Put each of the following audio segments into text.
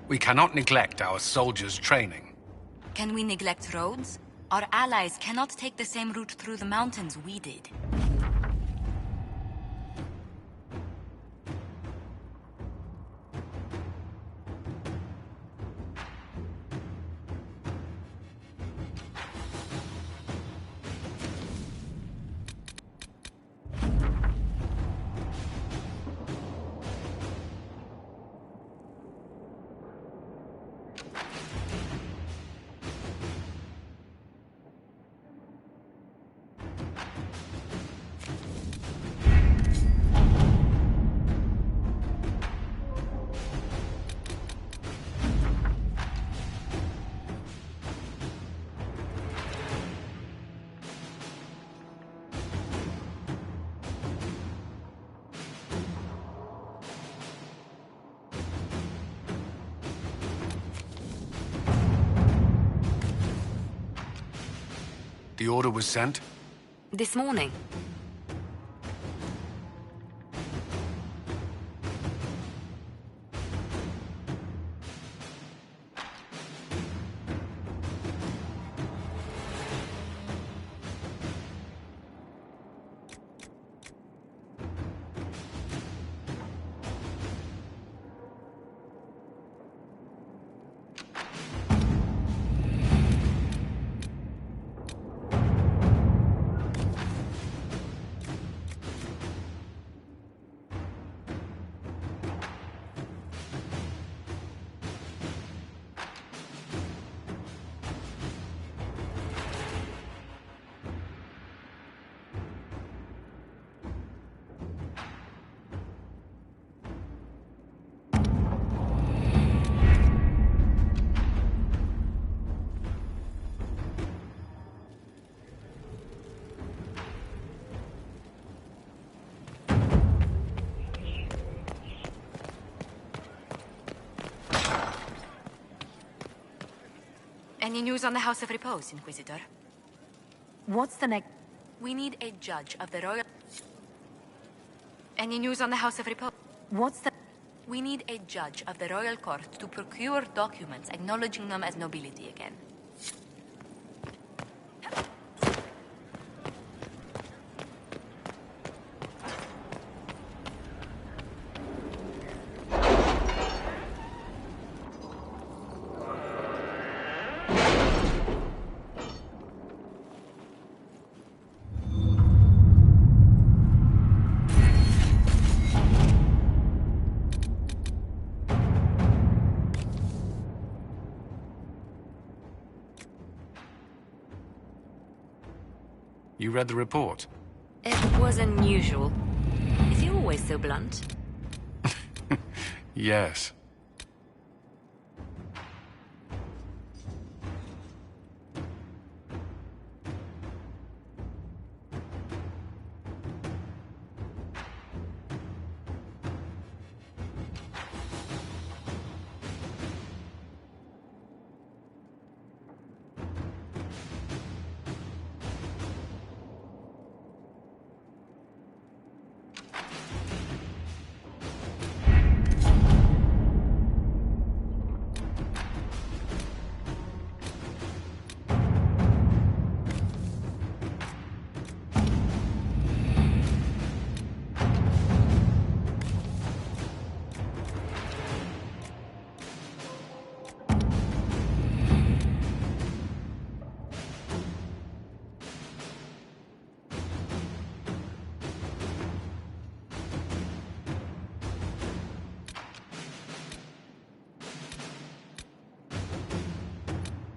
We cannot neglect our soldiers' training. Can we neglect roads? Our allies cannot take the same route through the mountains we did. The order was sent? This morning. Any news on the House of Repose, Inquisitor? What's the next? We need a judge of the royal... Any news on the House of Repose? What's the... We need a judge of the royal court to procure documents acknowledging them as nobility again. You read the report? It was unusual. Is he always so blunt? Yes.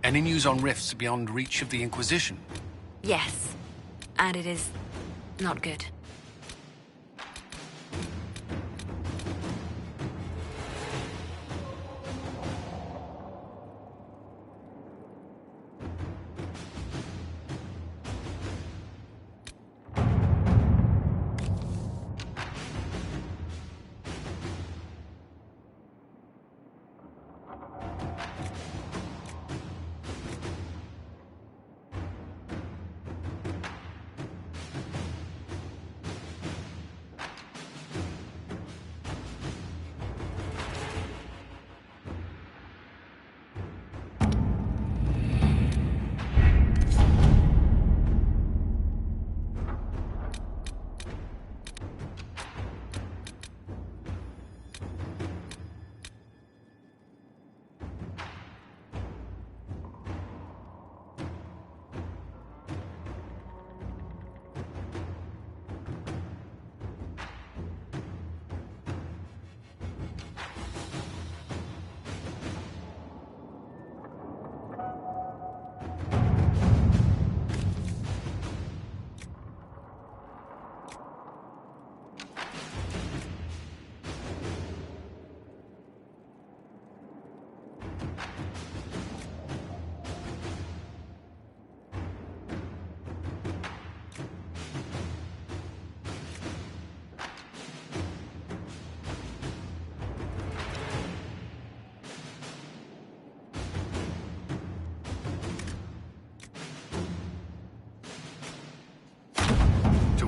Any news on rifts beyond reach of the Inquisition? Yes. And it is not good.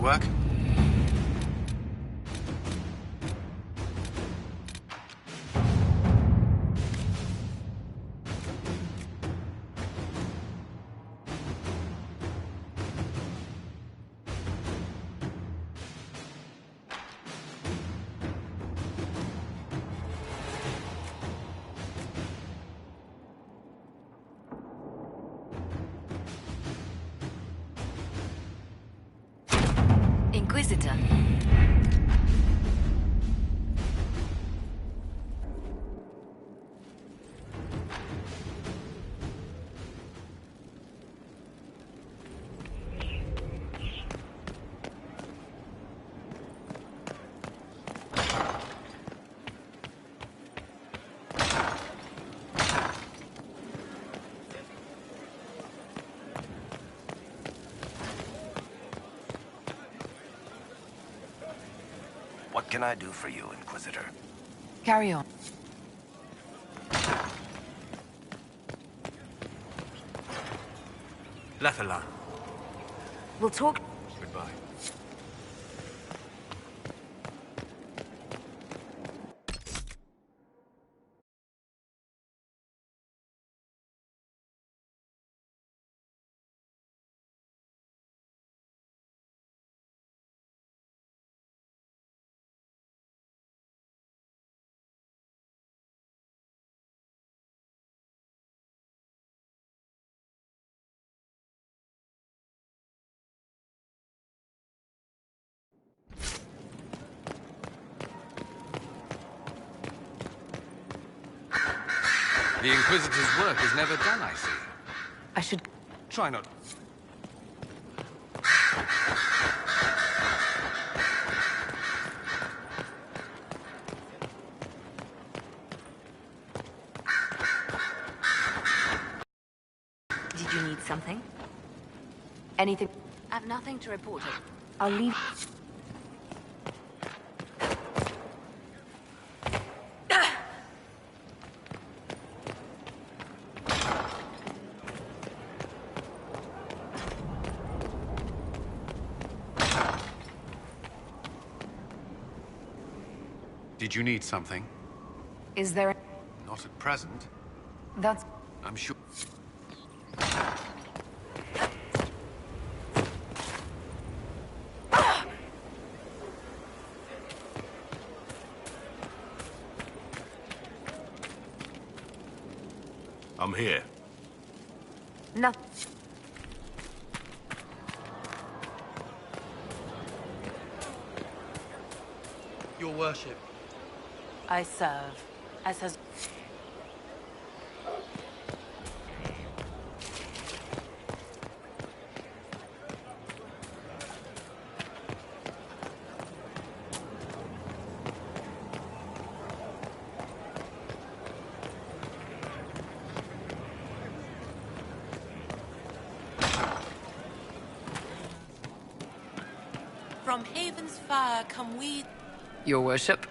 work? Inquisitor. What can I do for you, Inquisitor? Carry on. Lathala. We'll talk. Goodbye. The Inquisitor's work is never done, I see. I should... Try not... Did you need something? Anything... I've nothing to report. I'll leave... Did you need something? Is there... Not at present. That's... I'm sure... I'm here. No. Your worship. I serve, as has... From Haven's fire come we... Your worship.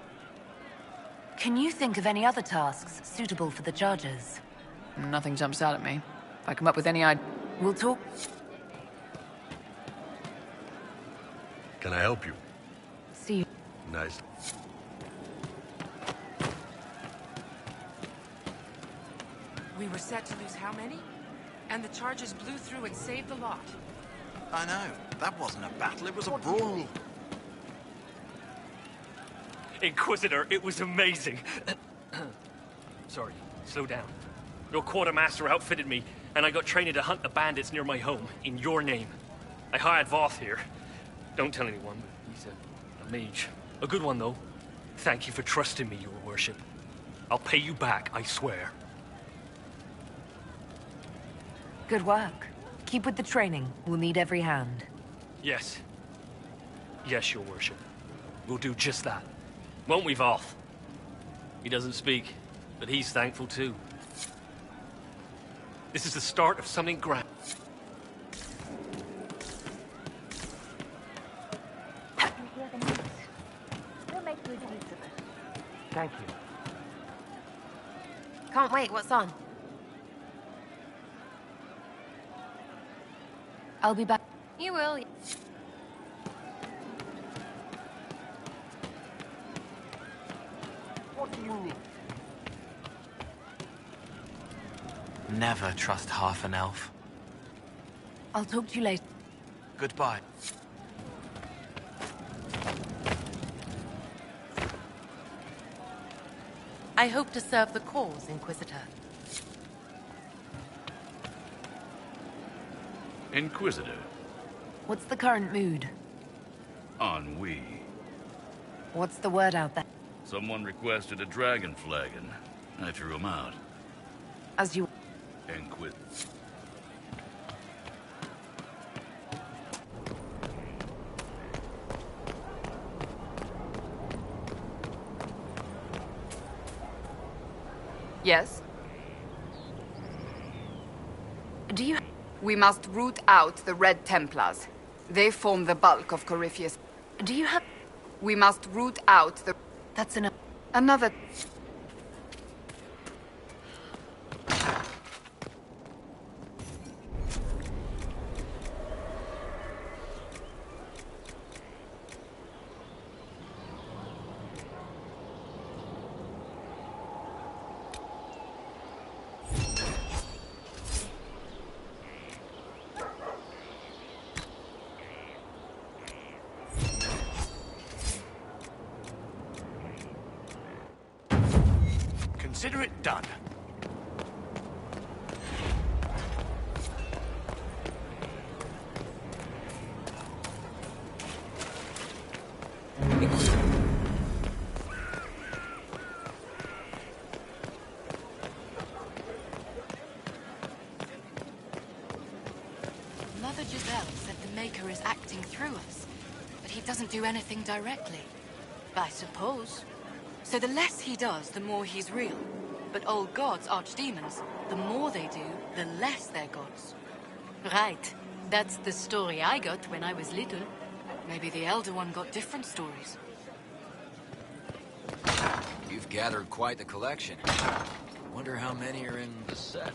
Can you think of any other tasks suitable for the charges? Nothing jumps out at me. If I come up with any idea... We'll talk... Can I help you? See you. Nice. We were set to lose how many? And the charges blew through and saved the lot. I know. That wasn't a battle, it was a brawl. Inquisitor, it was amazing. Sorry, slow down. Your quartermaster outfitted me, and I got trained to hunt the bandits near my home, in your name. I hired Voth here. Don't tell anyone, but he's a mage. A good one, though. Thank you for trusting me, your worship. I'll pay you back, I swear. Good work. Keep with the training. We'll need every hand. Yes. Yes, your worship. We'll do just that. Won't we, Voth? He doesn't speak, but he's thankful too. This is the start of something grand. Thank you. Can't wait, what's on? I'll be back. You will. Never trust half an elf. I'll talk to you later. Goodbye. I hope to serve the cause, Inquisitor. Inquisitor. What's the current mood? Ennui. What's the word out there? Someone requested a dragon flagon. I threw him out. As you... Inquisitor. Yes? Do you... We must root out the Red Templars. They form the bulk of Corypheus. Do you have... We must root out the... That's enough. Another... Consider it done. Mother Giselle said the Maker is acting through us, but he doesn't do anything directly. I suppose. So the less he does, the more he's real. But old gods, archdemons, the more they do, the less they're gods. Right. That's the story I got when I was little. Maybe the Elder One got different stories. You've gathered quite the collection. Wonder how many are in the set.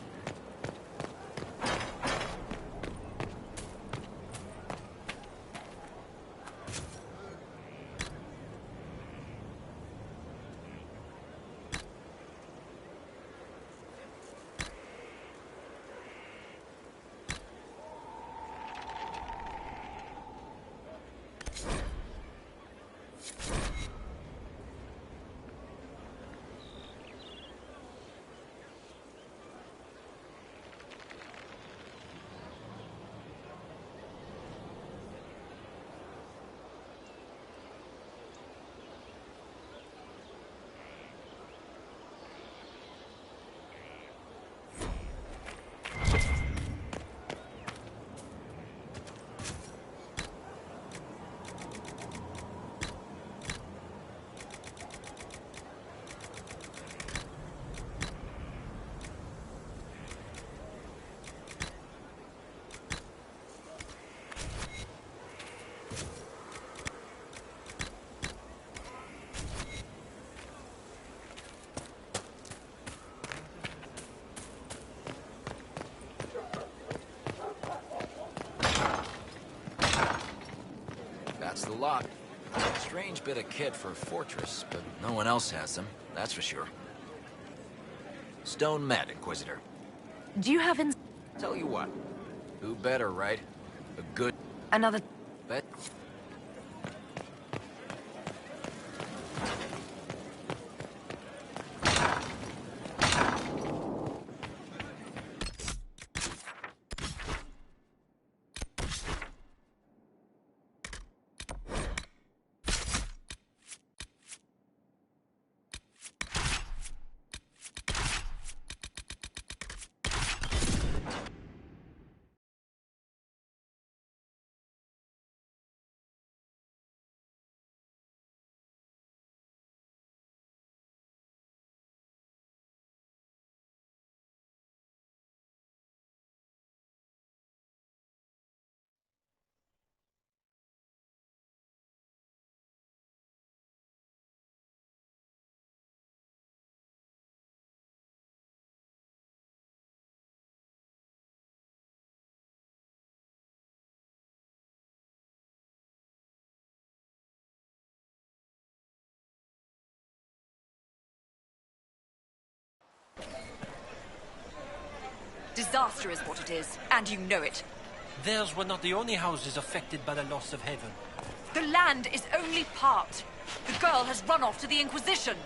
That's the lot. Strange bit of kit for a fortress, but no one else has them, that's for sure. Stone met, Inquisitor. Do you have Tell you what, who better, right? A good... another... Bet... Disaster is what it is, and you know it. Theirs were not the only houses affected by the loss of heaven. The land is only part. The girl has run off to the Inquisition.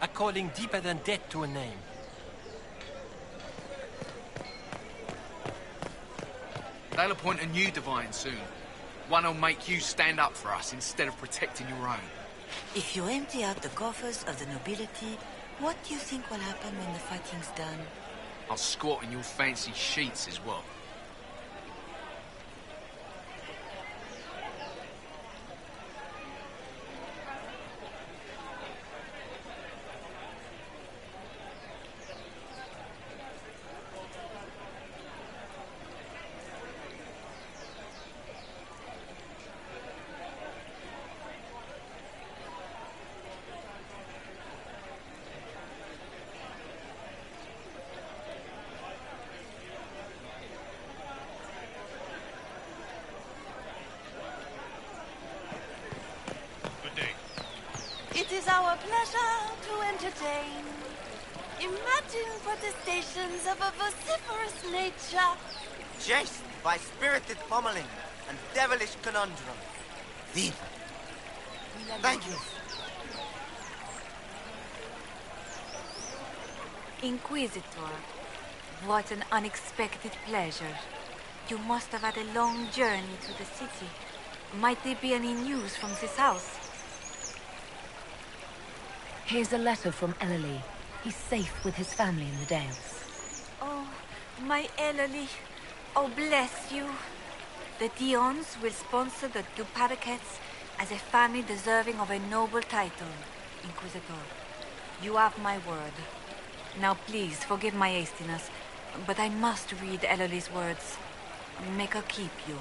A calling deeper than death to a name. They'll appoint a new divine soon. One who'll make you stand up for us instead of protecting your own. If you empty out the coffers of the nobility, what do you think will happen when the fighting's done? I'll squat in your fancy sheets as well. It is our pleasure to entertain. Imagine protestations of a vociferous nature. Chased by spirited pommeling and devilish conundrum. Viva. Thank you. Inquisitor, what an unexpected pleasure. You must have had a long journey to the city. Might there be any news from this house? Here's a letter from Ellerly. He's safe with his family in the Dales. Oh, my Ellerly. Oh, bless you. The Dions will sponsor the Duparakets as a family deserving of a noble title, Inquisitor. You have my word. Now please, forgive my hastiness, but I must read Ellerly's words. Make her keep you.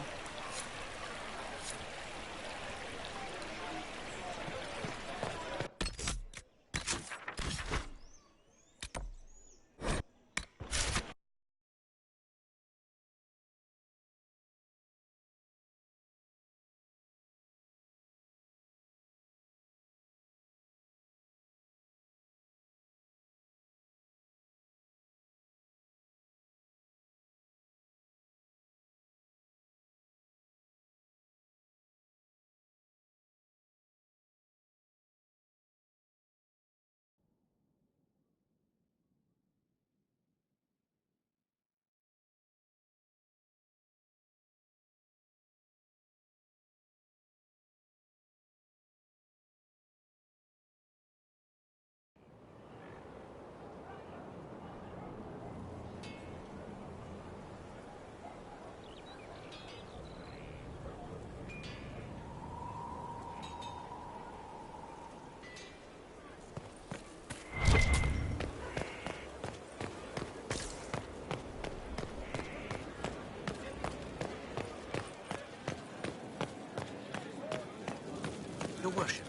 Your worship.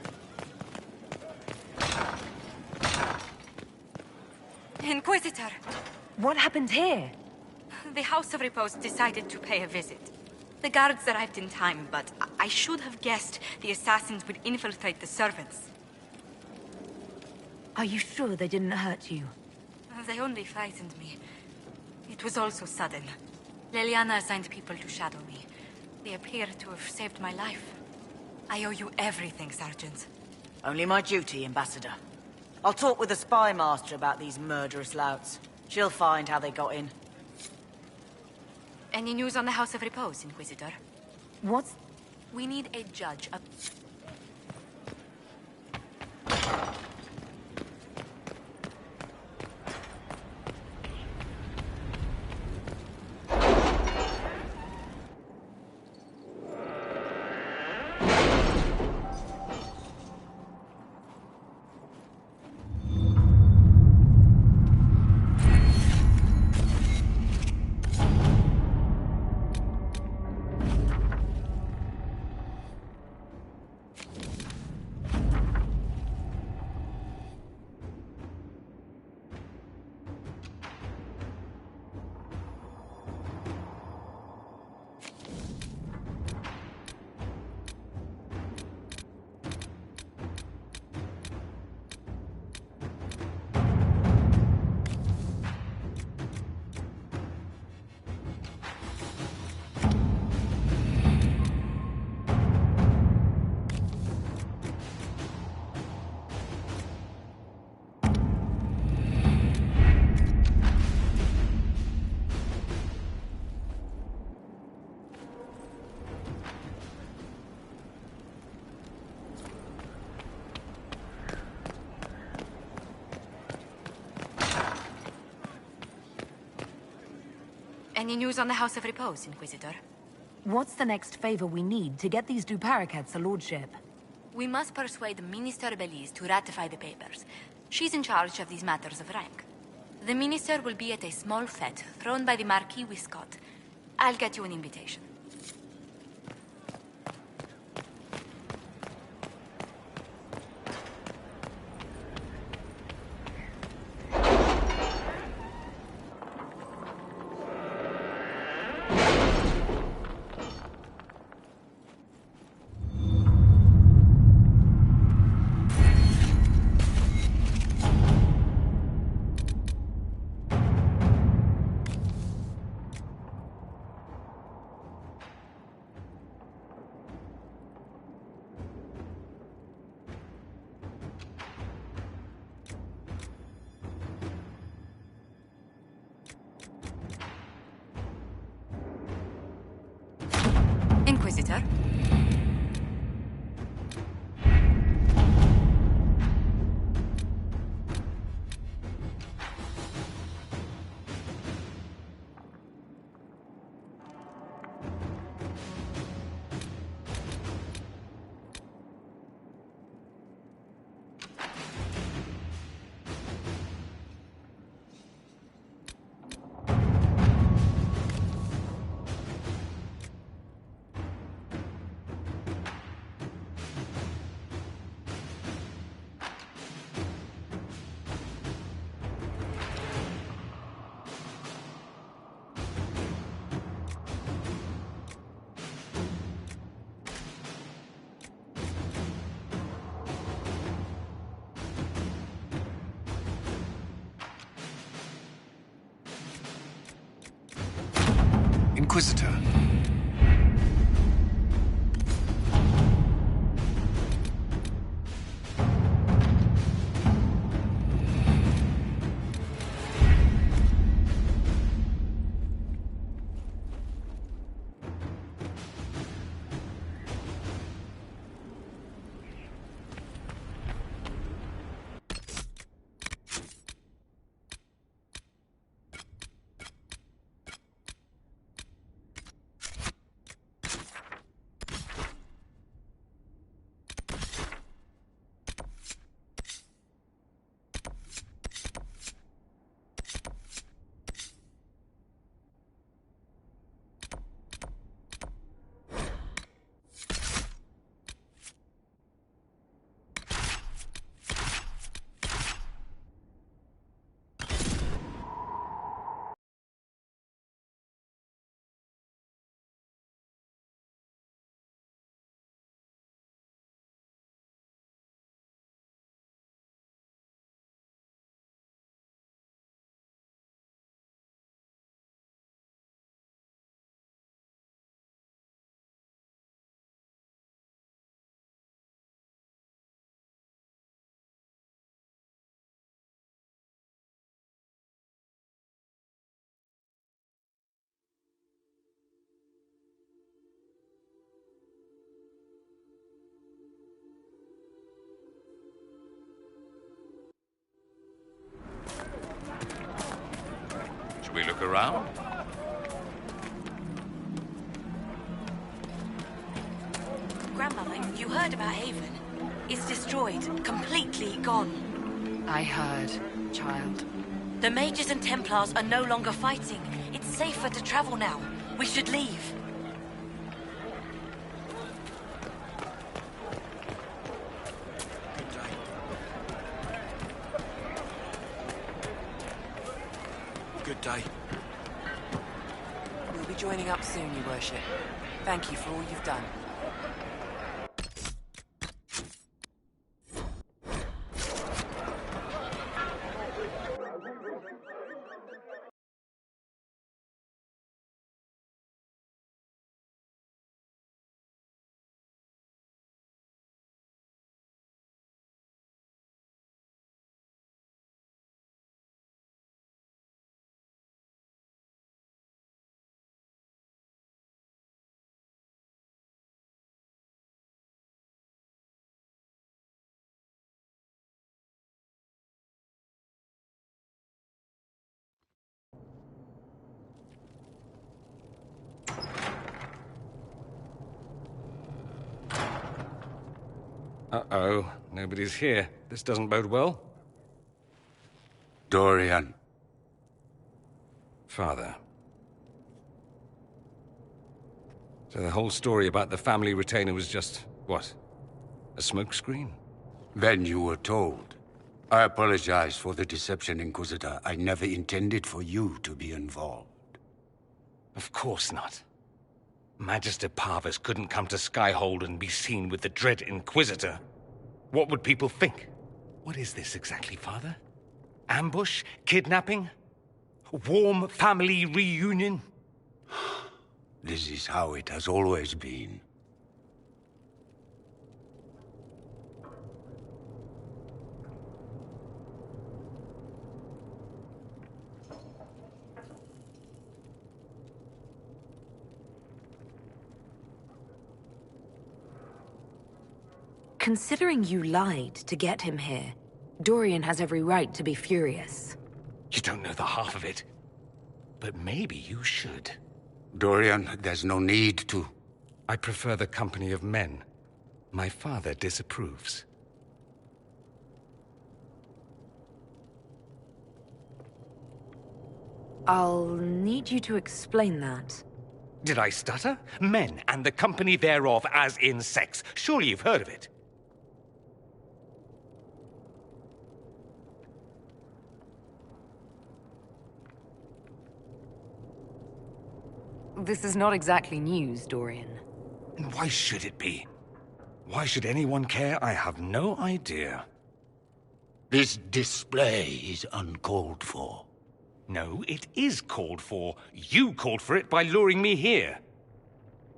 Inquisitor! What happened here? The House of Repose decided to pay a visit. The guards arrived in time, but I should have guessed the assassins would infiltrate the servants. Are you sure they didn't hurt you? They only frightened me. It was all so sudden. Leliana assigned people to shadow me. They appear to have saved my life. I owe you everything, Sergeant. Only my duty, Ambassador. I'll talk with the spy master about these murderous louts. She'll find how they got in. Any news on the House of Repose, Inquisitor? What's... We need a judge. Any news on the House of Repose, Inquisitor? What's the next favor we need to get these Du Paraquets a lordship? We must persuade Minister Belize to ratify the papers. She's in charge of these matters of rank. The minister will be at a small fete thrown by the Marquis Wiscott. I'll get you an invitation. Inquisitor? Inquisitor. Should we look around? Grandmother, you heard about Haven. It's destroyed, completely gone. I heard, child. The mages and Templars are no longer fighting. It's safer to travel now. We should leave. Good day. We'll be joining up soon, Your Worship. Thank you for all you've done. Uh-oh. Nobody's here. This doesn't bode well. Dorian. Father. So the whole story about the family retainer was just, what? A smokescreen? Then you were told. I apologize for the deception, Inquisitor. I never intended for you to be involved. Of course not. Magister Parvus couldn't come to Skyhold and be seen with the dread Inquisitor. What would people think? What is this exactly, Father? Ambush? Kidnapping? Warm family reunion? This is how it has always been. Considering you lied to get him here, Dorian has every right to be furious. You don't know the half of it. But maybe you should. Dorian, there's no need to. I prefer the company of men. My father disapproves. I'll need you to explain that. Did I stutter? Men and the company thereof as in sex. Surely you've heard of it. This is not exactly news, Dorian. And why should it be? Why should anyone care? I have no idea. This display is uncalled for. No, it is called for. You called for it by luring me here.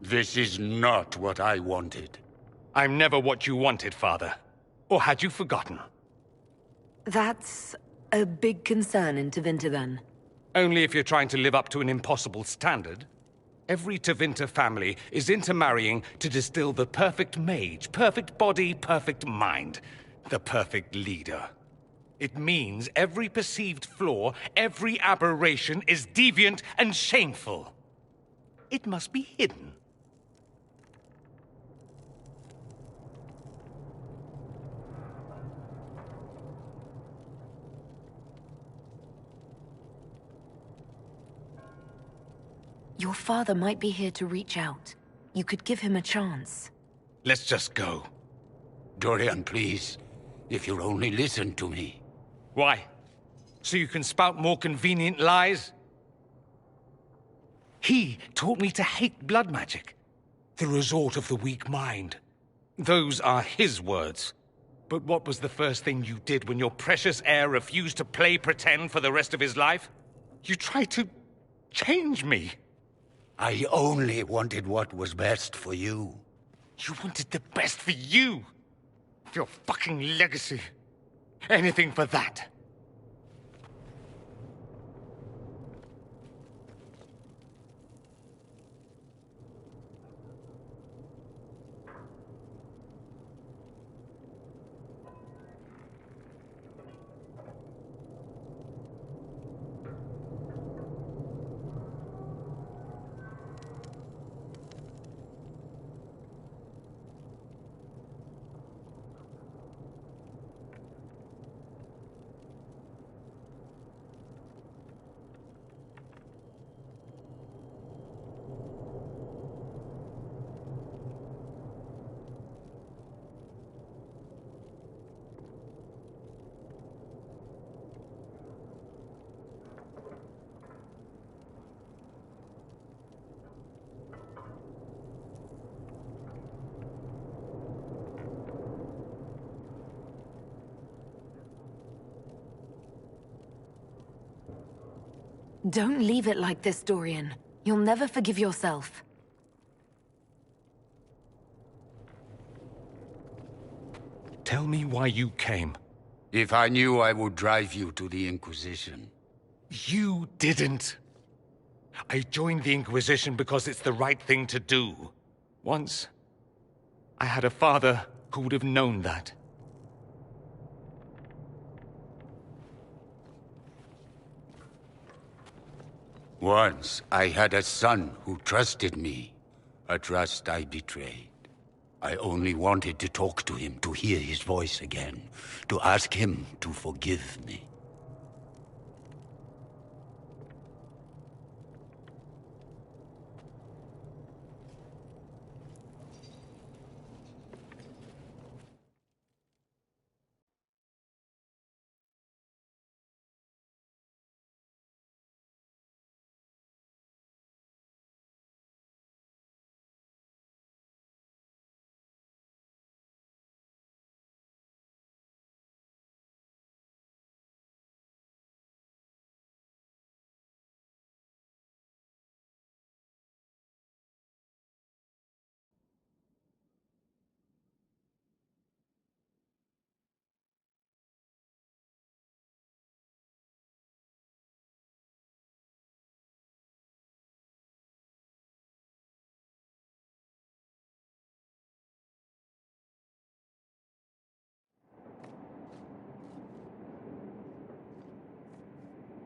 This is not what I wanted. I'm never what you wanted, Father. Or had you forgotten? That's a big concern in Tevinter, then. Only if you're trying to live up to an impossible standard. Every Tevinter family is intermarrying to distill the perfect mage, perfect body, perfect mind. The perfect leader. It means every perceived flaw, every aberration is deviant and shameful. It must be hidden. Your father might be here to reach out. You could give him a chance. Let's just go. Dorian, please. If you'll only listen to me. Why? So you can spout more convenient lies? He taught me to hate blood magic. The resort of the weak mind. Those are his words. But what was the first thing you did when your precious heir refused to play pretend for the rest of his life? You tried to change me. I only wanted what was best for you. You wanted the best for you? Your fucking legacy. Anything for that. Don't leave it like this, Dorian. You'll never forgive yourself. Tell me why you came. If I knew, I would drive you to the Inquisition. You didn't. I joined the Inquisition because it's the right thing to do. Once, I had a father who would have known that. Once, I had a son who trusted me. A trust I betrayed. I only wanted to talk to him, to hear his voice again, to ask him to forgive me.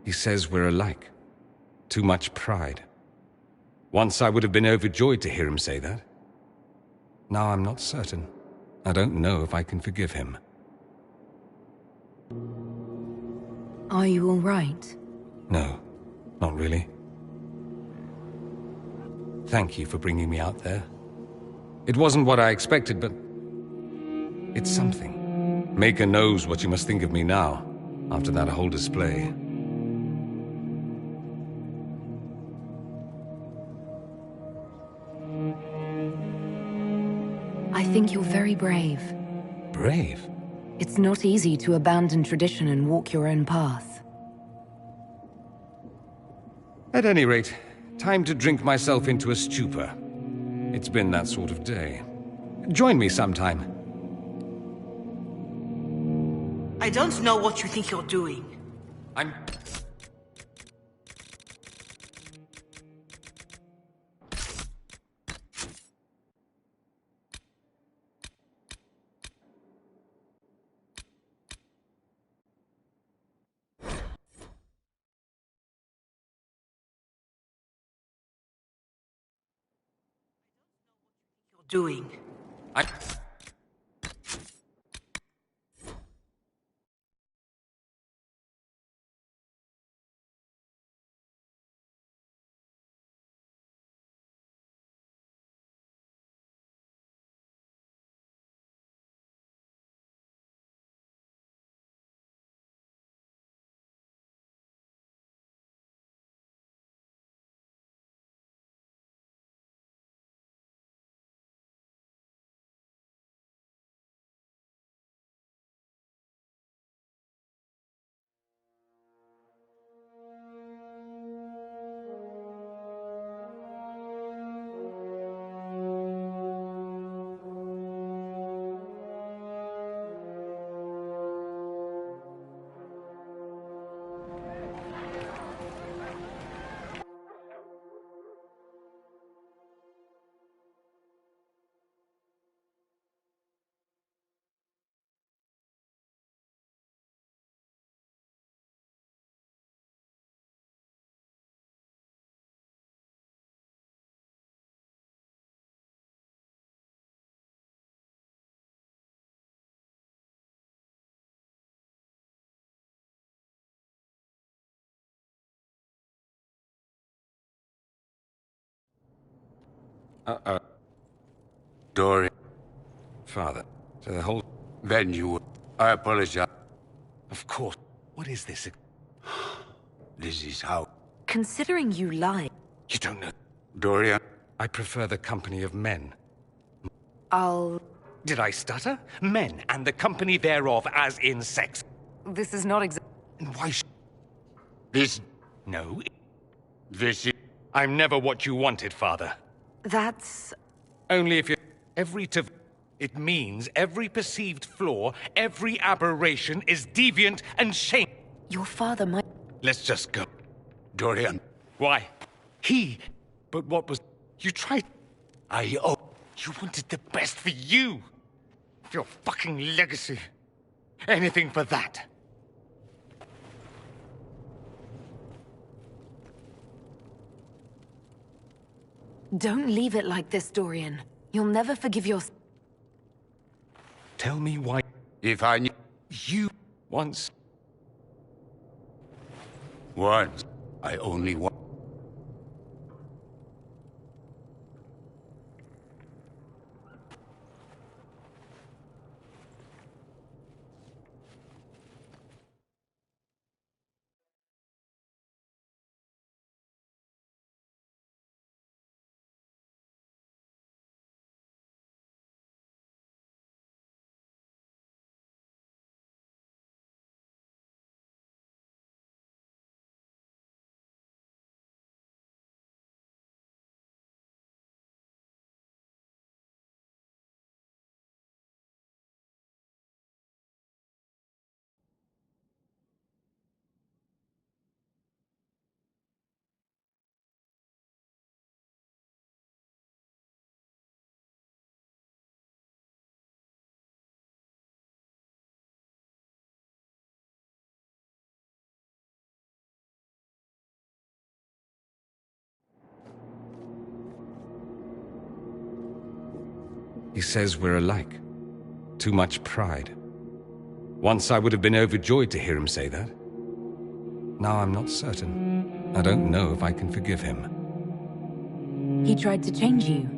He says we're alike. Too much pride. Once I would have been overjoyed to hear him say that. Now I'm not certain. I don't know if I can forgive him. Are you all right? No, not really. Thank you for bringing me out there. It wasn't what I expected, but it's something. Maker knows what you must think of me now, after that whole display. I think you're very brave. Brave? It's not easy to abandon tradition and walk your own path. At any rate, time to drink myself into a stupor. It's been that sort of day. Join me sometime. I don't know what you think you're doing. I'm... Doing. Dorian. Father, so the whole... Then you... I apologize. Of course. What is this? This is how... Considering you lied... You don't know. Dorian. I prefer the company of men. I'll... Did I stutter? Men, and the company thereof, as in sex. This is not exactly... And why This... No. This is... I'm never what you wanted, Father. That's... Only if you... It means every perceived flaw, every aberration is deviant and shame. Your father might... Let's just go. Dorian. Why? He... But what was... You tried... I... You wanted the best for you. Your fucking legacy. Anything for that. Don't leave it like this, Dorian. You'll never forgive your... Tell me why... If I knew... You... Once... Once. I only want... He says we're alike. Too much pride. Once I would have been overjoyed to hear him say that. Now I'm not certain. I don't know if I can forgive him. He tried to change you.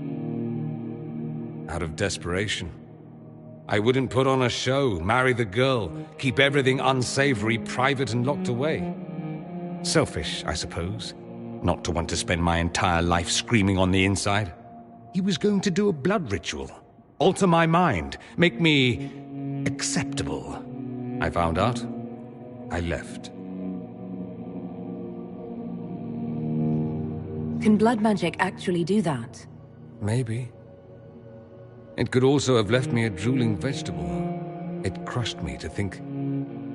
Out of desperation. I wouldn't put on a show, marry the girl, keep everything unsavory, private and locked away. Selfish, I suppose. Not to want to spend my entire life screaming on the inside. He was going to do a blood ritual. Alter my mind. Make me... acceptable. I found out. I left. Can blood magic actually do that? Maybe. It could also have left me a drooling vegetable. It crushed me to think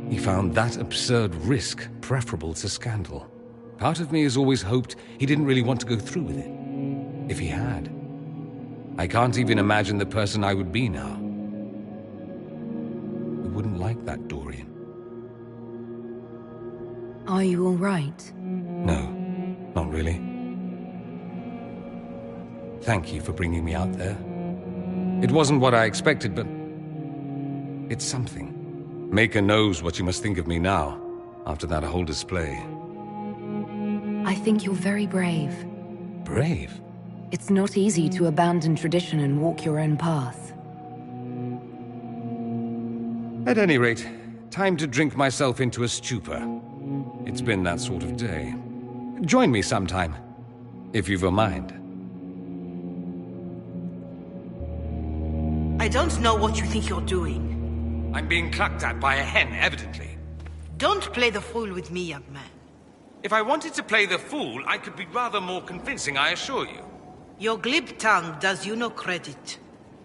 he found that absurd risk preferable to scandal. Part of me has always hoped he didn't really want to go through with it. If he had, I can't even imagine the person I would be now. I wouldn't like that, Dorian. Are you all right? No, not really. Thank you for bringing me out there. It wasn't what I expected, but it's something. Maker knows what you must think of me now, after that whole display. I think you're very brave. Brave? It's not easy to abandon tradition and walk your own path. At any rate, time to drink myself into a stupor. It's been that sort of day. Join me sometime, if you've a mind. I don't know what you think you're doing. I'm being clucked at by a hen, evidently. Don't play the fool with me, young man. If I wanted to play the fool, I could be rather more convincing, I assure you. Your glib tongue does you no credit.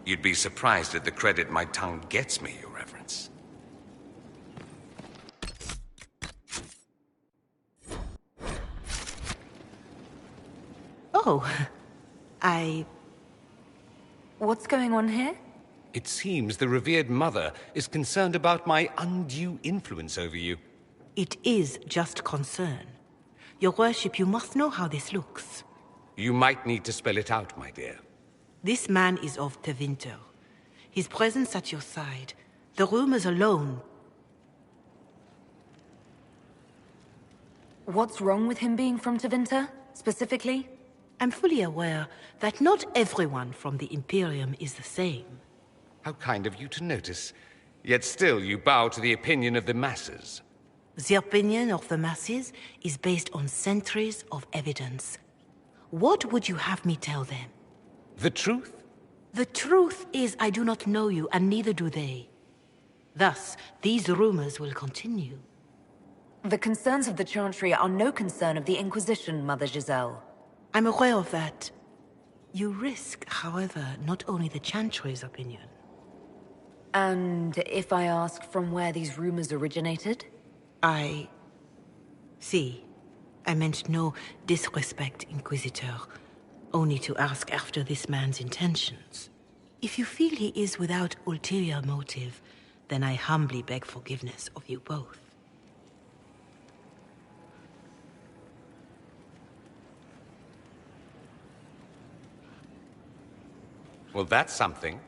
You'd be surprised at the credit my tongue gets me, Your Reverence. Oh, What's going on here? It seems the revered mother is concerned about my undue influence over you. It is just concern. Your worship, you must know how this looks. You might need to spell it out, my dear. This man is of Tevinter. His presence at your side, the rumors alone. What's wrong with him being from Tevinter, specifically? I'm fully aware that not everyone from the Imperium is the same. How kind of you to notice. Yet still you bow to the opinion of the masses. The opinion of the masses is based on centuries of evidence. What would you have me tell them? The truth? The truth is I do not know you, and neither do they. Thus, these rumors will continue. The concerns of the Chantry are no concern of the Inquisition, Mother Giselle. I'm aware of that. You risk, however, not only the Chantry's opinion. And if I ask from where these rumors originated? See, I meant no disrespect, Inquisitor. Only to ask after this man's intentions. If you feel he is without ulterior motive, then I humbly beg forgiveness of you both. Well, that's something.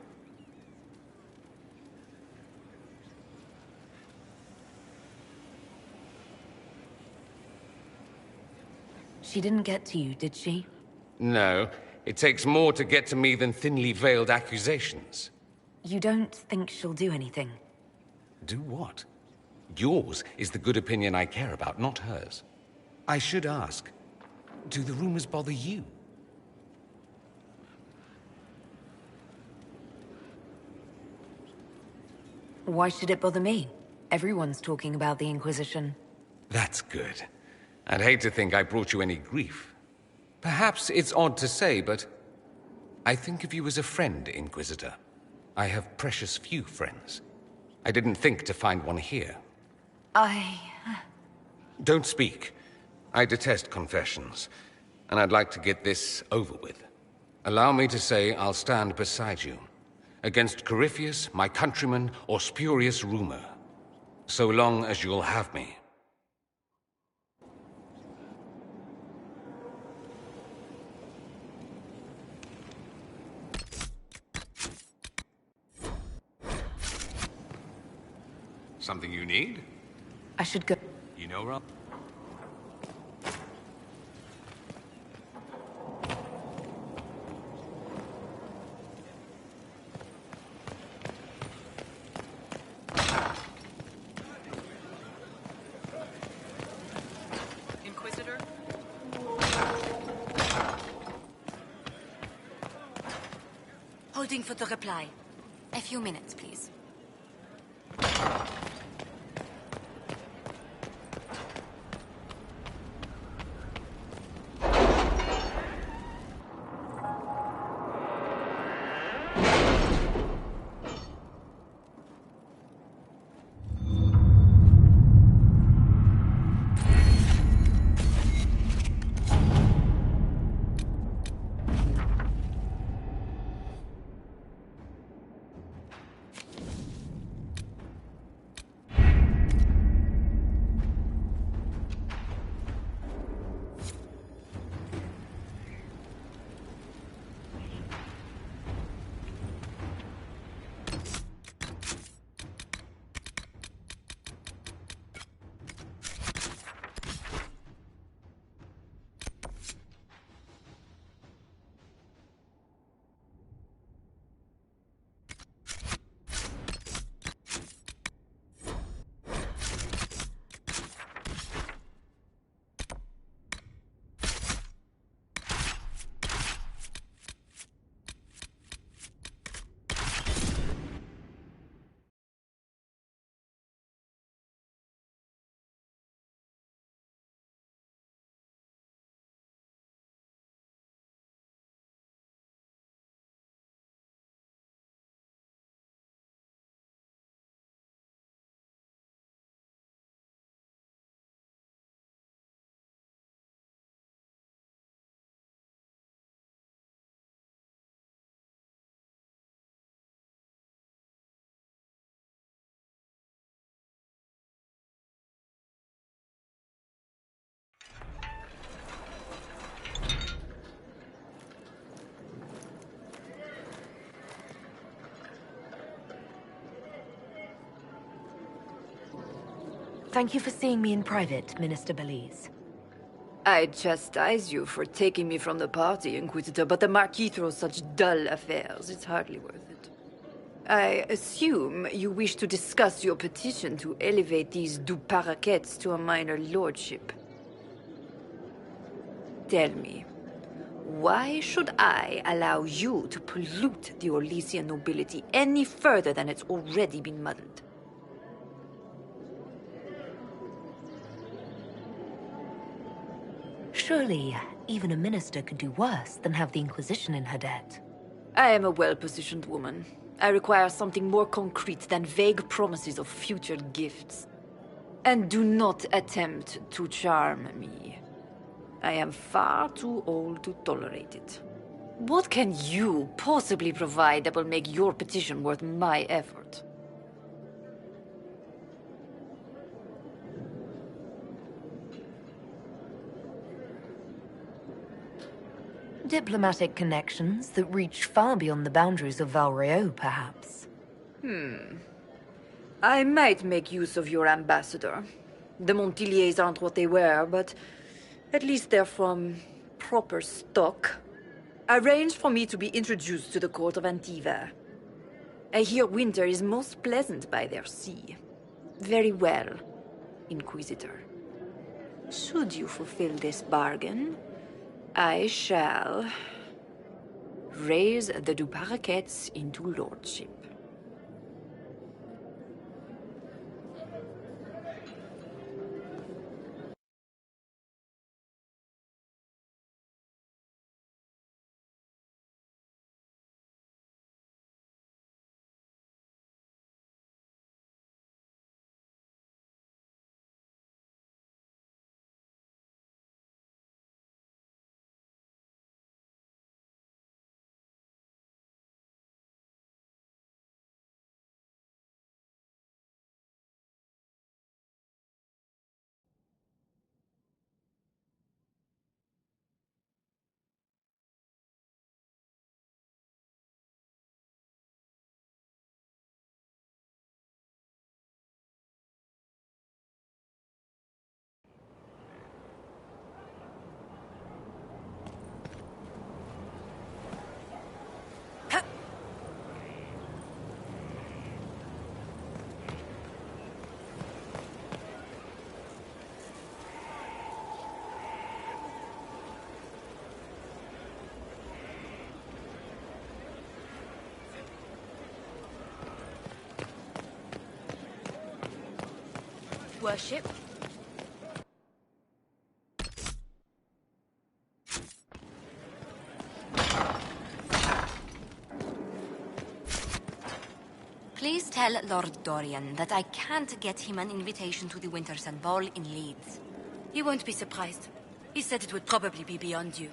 She didn't get to you, did she? No. It takes more to get to me than thinly veiled accusations. You don't think she'll do anything? Do what? Yours is the good opinion I care about, not hers. I should ask, do the rumors bother you? Why should it bother me? Everyone's talking about the Inquisition. That's good. I'd hate to think I brought you any grief. Perhaps it's odd to say, but I think of you as a friend, Inquisitor. I have precious few friends. I didn't think to find one here. Don't speak. I detest confessions, and I'd like to get this over with. Allow me to say I'll stand beside you, against Corypheus, my countrymen, or spurious rumor, so long as you'll have me. Something you need? I should go. You know, Rob? Inquisitor? Holding for the reply. A few minutes, please. Thank you for seeing me in private, Minister Belize. I chastise you for taking me from the party, Inquisitor, but the Marquis throws such dull affairs. It's hardly worth it. I assume you wish to discuss your petition to elevate these du Paraquets to a minor lordship. Tell me, why should I allow you to pollute the Orlesian nobility any further than it's already been muddled? Surely, even a minister could do worse than have the Inquisition in her debt. I am a well-positioned woman. I require something more concrete than vague promises of future gifts. And do not attempt to charm me. I am far too old to tolerate it. What can you possibly provide that will make your petition worth my effort? Diplomatic connections that reach far beyond the boundaries of Val Royeaux, perhaps. I might make use of your ambassador. The Montiliers aren't what they were, but At least they're from proper stock. Arrange for me to be introduced to the court of Antiva. I hear winter is most pleasant by their sea. Very well, Inquisitor. Should you fulfill this bargain, I shall raise the Du Paraquets into lordship. Worship. Please tell Lord Dorian that I can't get him an invitation to the Wintersun Ball in Leeds. He won't be surprised. He said it would probably be beyond you.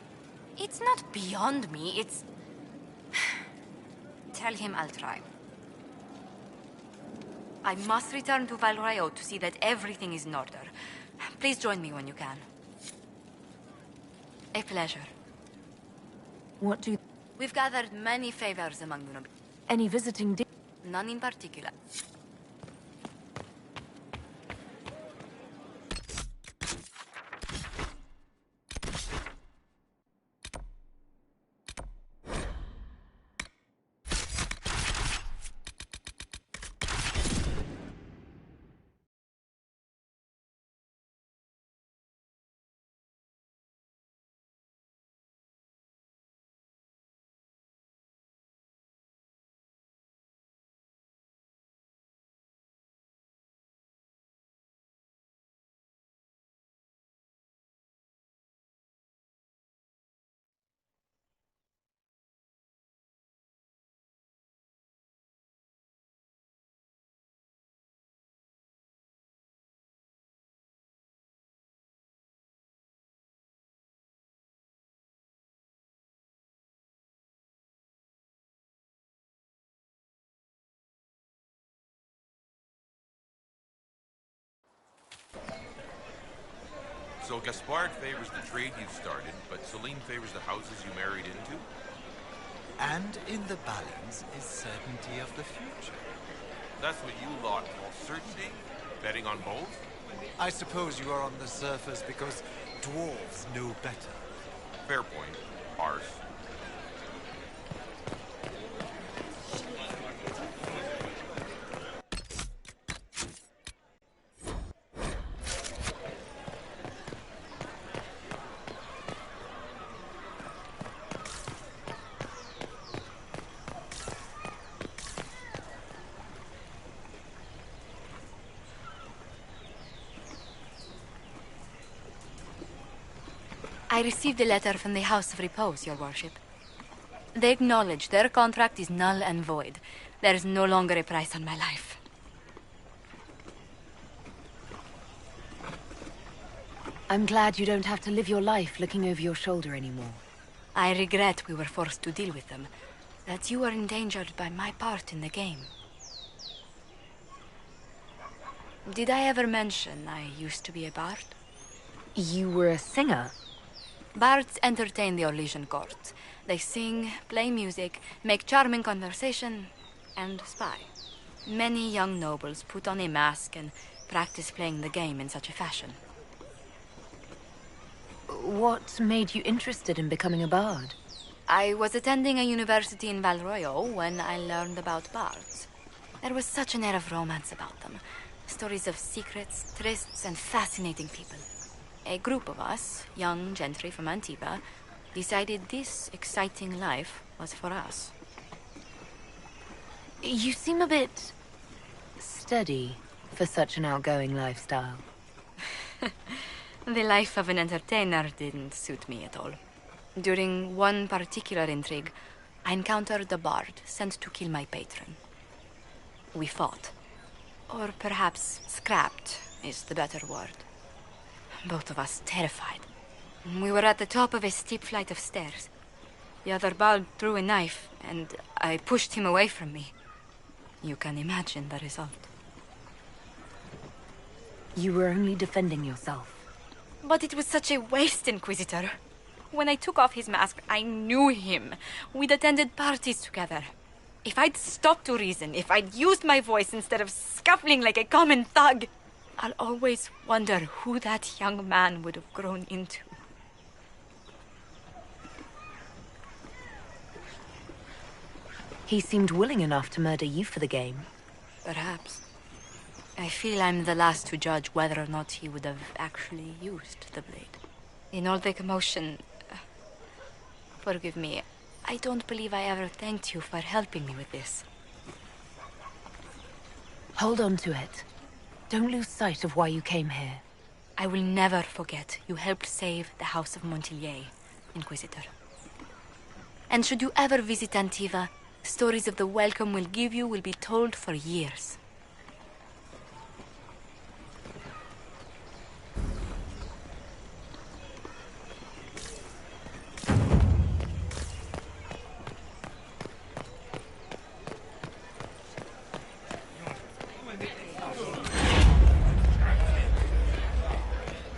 It's not beyond me, it's... Tell him I'll try. I must return to Val Royeaux to see that everything is in order. Please join me when you can. A pleasure. What do you... We've gathered many favors among the nobility. Any visiting... None in particular. So Gaspard favors the trade you've started, but Celine favors the houses you married into? And in the balance is certainty of the future. That's what you lot call certainty? Betting on both? I suppose you are on the surface because dwarves know better. Fair point. Ours. I received a letter from the House of Repose, Your Worship. They acknowledge their contract is null and void. There is no longer a price on my life. I'm glad you don't have to live your life looking over your shoulder anymore. I regret we were forced to deal with them. That you were endangered by my part in the game. Did I ever mention I used to be a bard? You were a singer? Bards entertain the Orlesian court. They sing, play music, make charming conversation, and spy. Many young nobles put on a mask and practice playing the game in such a fashion. What made you interested in becoming a bard? I was attending a university in Valroyo when I learned about bards. There was such an air of romance about them. Stories of secrets, trysts, and fascinating people. A group of us, young gentry from Antiva, decided this exciting life was for us. You seem a bit steady for such an outgoing lifestyle. The life of an entertainer didn't suit me at all. During one particular intrigue, I encountered a bard sent to kill my patron. We fought. Or perhaps scrapped is the better word. Both of us terrified. We were at the top of a steep flight of stairs. The other bard threw a knife, and I pushed him away from me. You can imagine the result. You were only defending yourself. But it was such a waste, Inquisitor. When I took off his mask, I knew him. We'd attended parties together. If I'd stopped to reason, if I'd used my voice instead of scuffling like a common thug, I'll always wonder who that young man would have grown into. He seemed willing enough to murder you for the game. Perhaps. I feel I'm the last to judge whether or not he would have actually used the blade. In all the commotion... forgive me, I don't believe I ever thanked you for helping me with this. Hold on to it. Don't lose sight of why you came here. I will never forget you helped save the House of Montilyet, Inquisitor. And should you ever visit Antiva, stories of the welcome we'll give you will be told for years.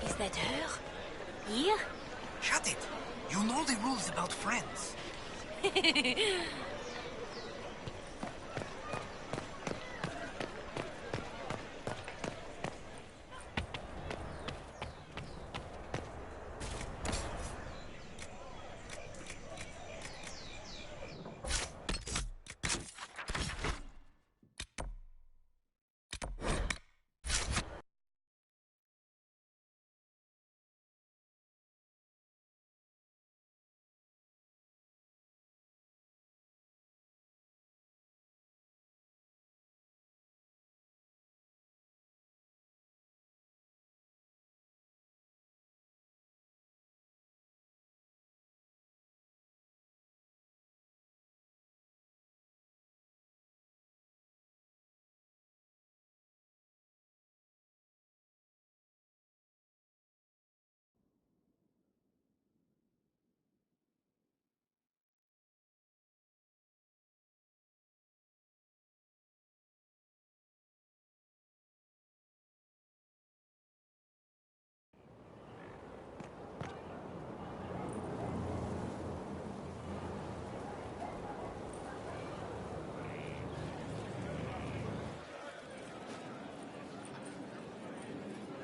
Is that her? Here? Shut it! You know the rules about friends.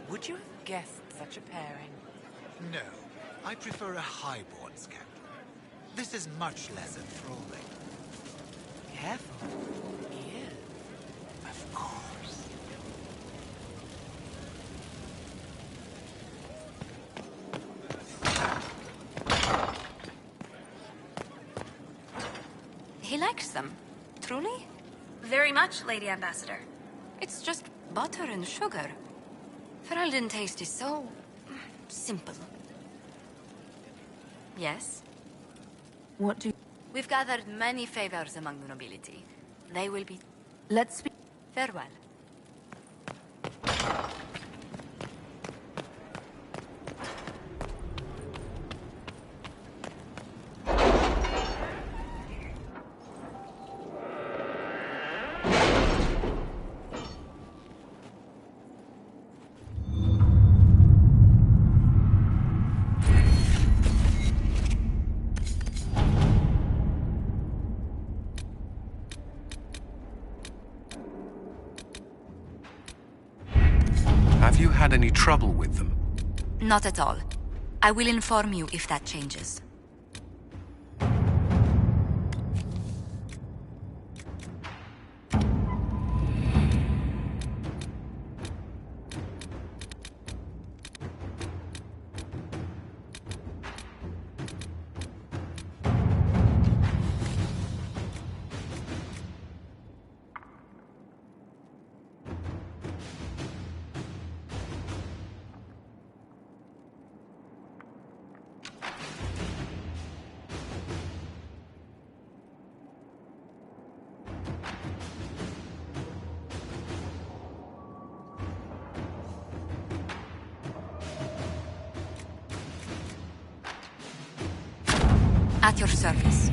Would you have guessed such a pairing? No, I prefer a highborn scandal. This is much less enthralling. Careful. Here. Of course. He likes them. Truly? Very much, Lady Ambassador. It's just butter and sugar. Ferelden taste is so... simple. Yes? What do... We've gathered many favors among the nobility. They will be... Let's speak... Farewell. Have you had any trouble with them? Not at all. I will inform you if that changes. At your service.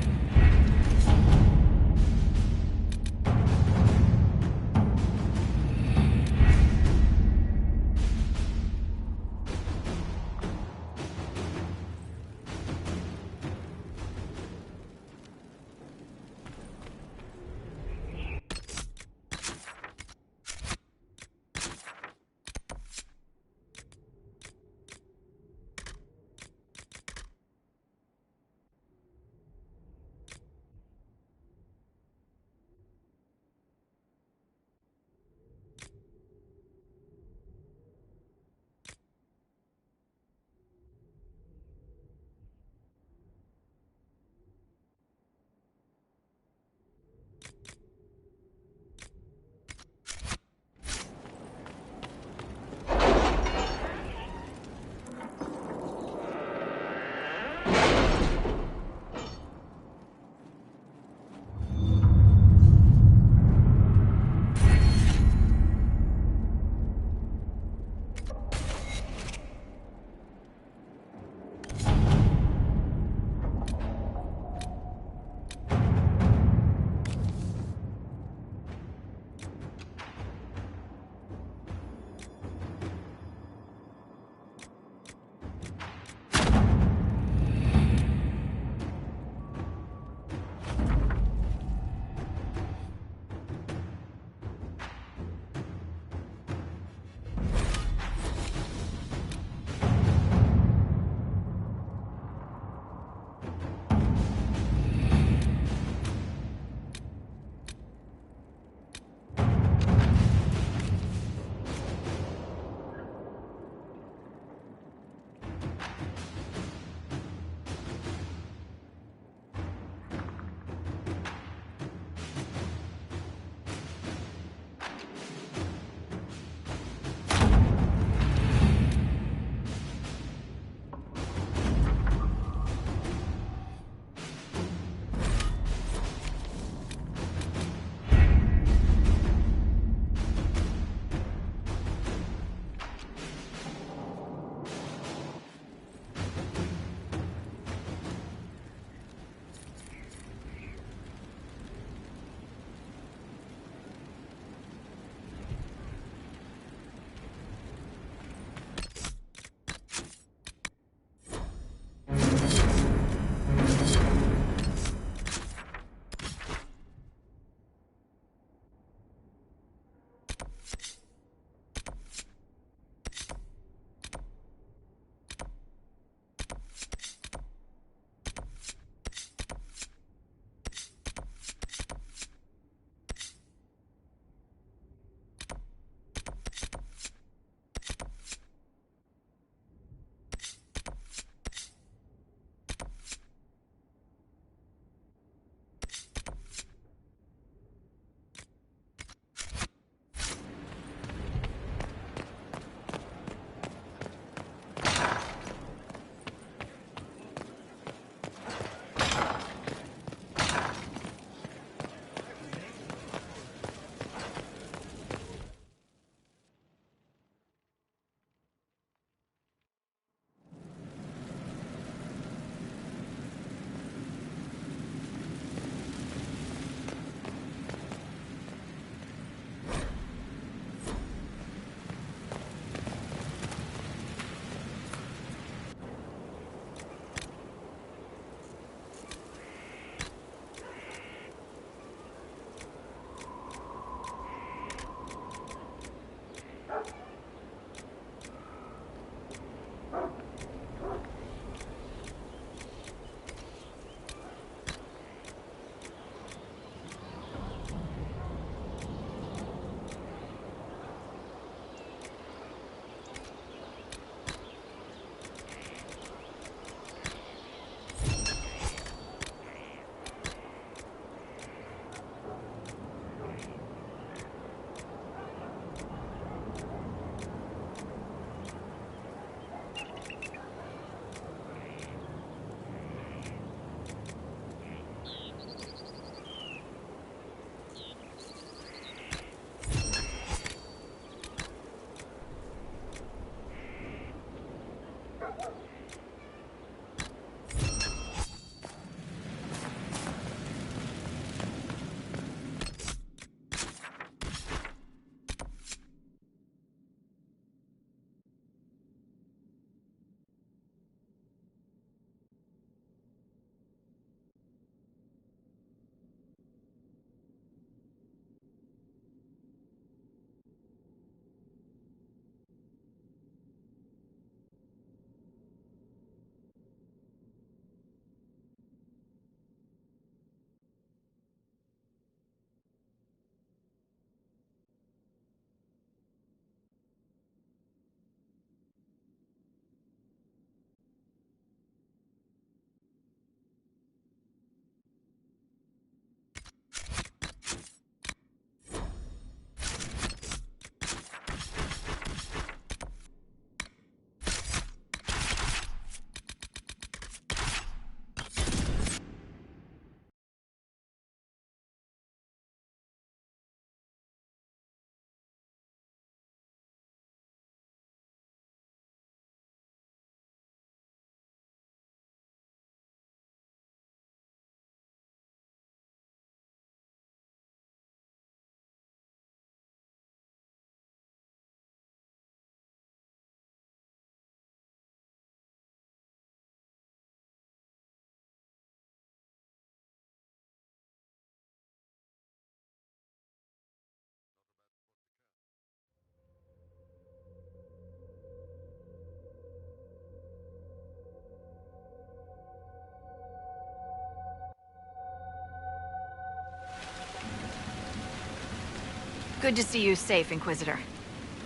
Good to see you safe, Inquisitor.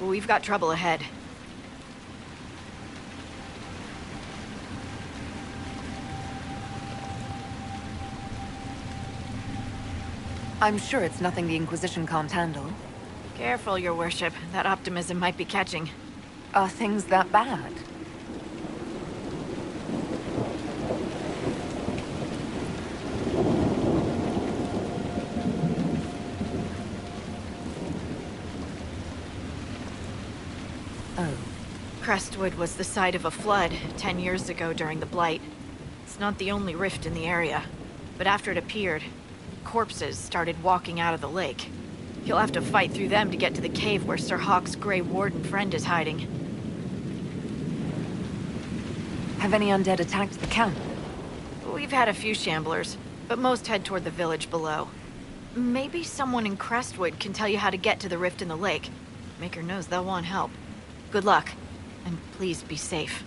We've got trouble ahead. I'm sure it's nothing the Inquisition can't handle. Careful, Your Worship. That optimism might be catching. Are things that bad? Oh. Crestwood was the site of a flood 10 years ago during the Blight. It's not the only rift in the area, but after it appeared, corpses started walking out of the lake. You'll have to fight through them to get to the cave where Sir Hawke's Grey Warden friend is hiding. Have any undead attacked the camp? We've had a few shamblers, but most head toward the village below. Maybe someone in Crestwood can tell you how to get to the rift in the lake. Maker knows they'll want help. Good luck, and please be safe.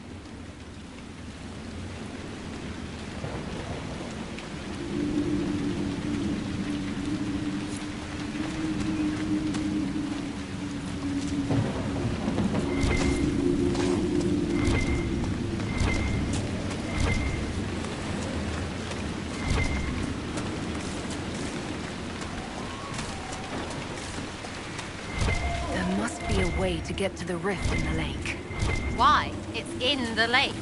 To get to the rift in the lake. Why? It's in the lake.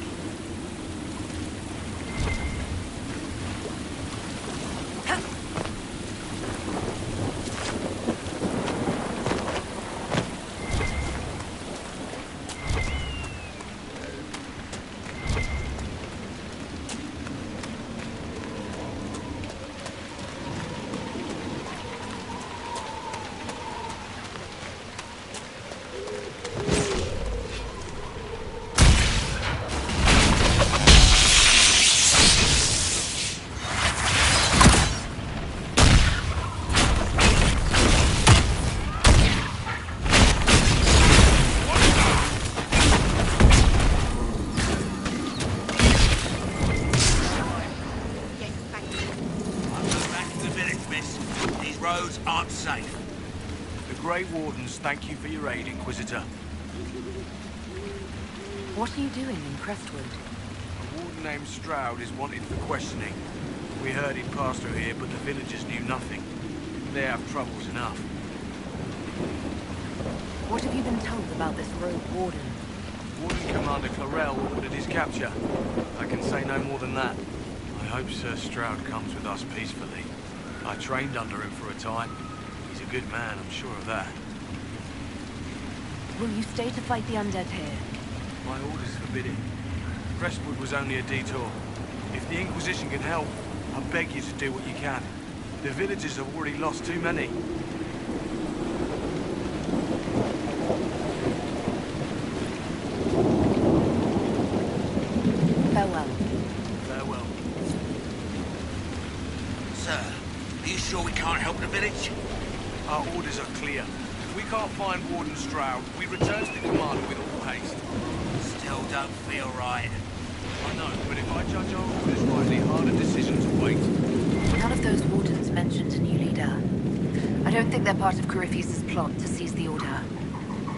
Thank you for your aid, Inquisitor. What are you doing in Crestwood? A warden named Stroud is wanted for questioning. We heard he'd passed through here, but the villagers knew nothing. They have troubles enough. What have you been told about this rogue warden? Warden Commander Clarel ordered his capture. I can say no more than that. I hope Sir Stroud comes with us peacefully. I trained under him for a time. He's a good man, I'm sure of that. Will you stay to fight the undead here? My orders forbid it. Crestwood was only a detour. If the Inquisition can help, I beg you to do what you can. The villagers have already lost too many. Farewell. Farewell. Sir, are you sure we can't help the village? Our orders are clear. If we can't find Warden Stroud, we return to the commander with all haste. Still don't feel right. I know, but if I judge our orders rightly, harder decisions await. None of those wardens mentioned a new leader. I don't think they're part of Corypheus' plot to seize the Order.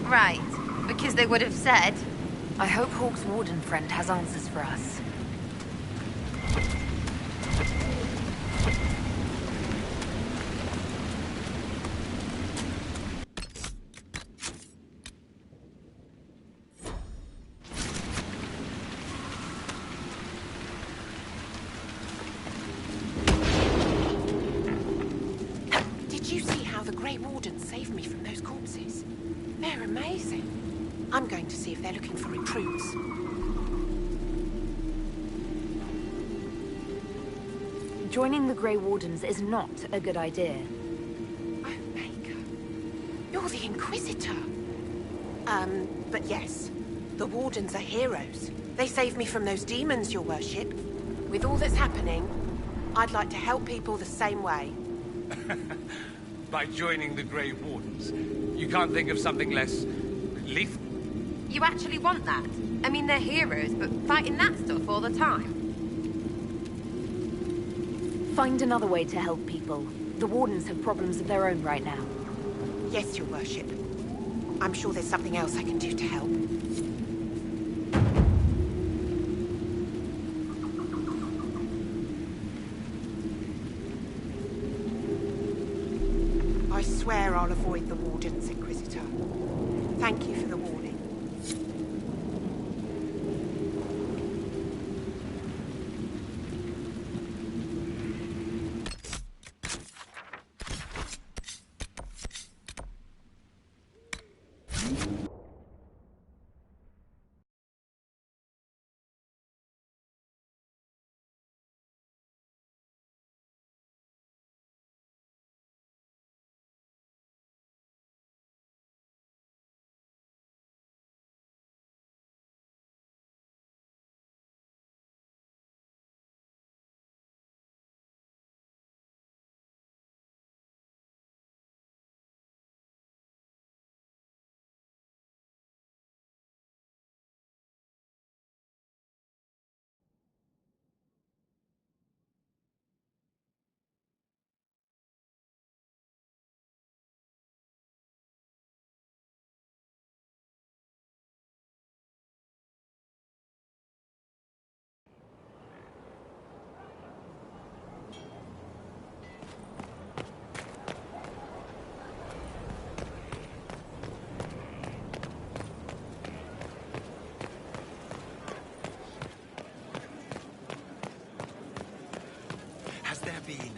Right, because they would have said... I hope Hawke's warden friend has answers for us. I'm going to see if they're looking for recruits. Joining the Grey Wardens is not a good idea. Oh, Maker. You're the Inquisitor. But yes, the Wardens are heroes. They saved me from those demons, Your Worship. With all that's happening, I'd like to help people the same way. By joining the Grey Wardens, you can't think of something less lethal? You actually want that? I mean, they're heroes, but fighting that stuff all the time? Find another way to help people. The Wardens have problems of their own right now. Yes, Your Worship. I'm sure there's something else I can do to help. I swear I'll avoid the Wardens, Inquisitor. Thank you for the warning. Has there been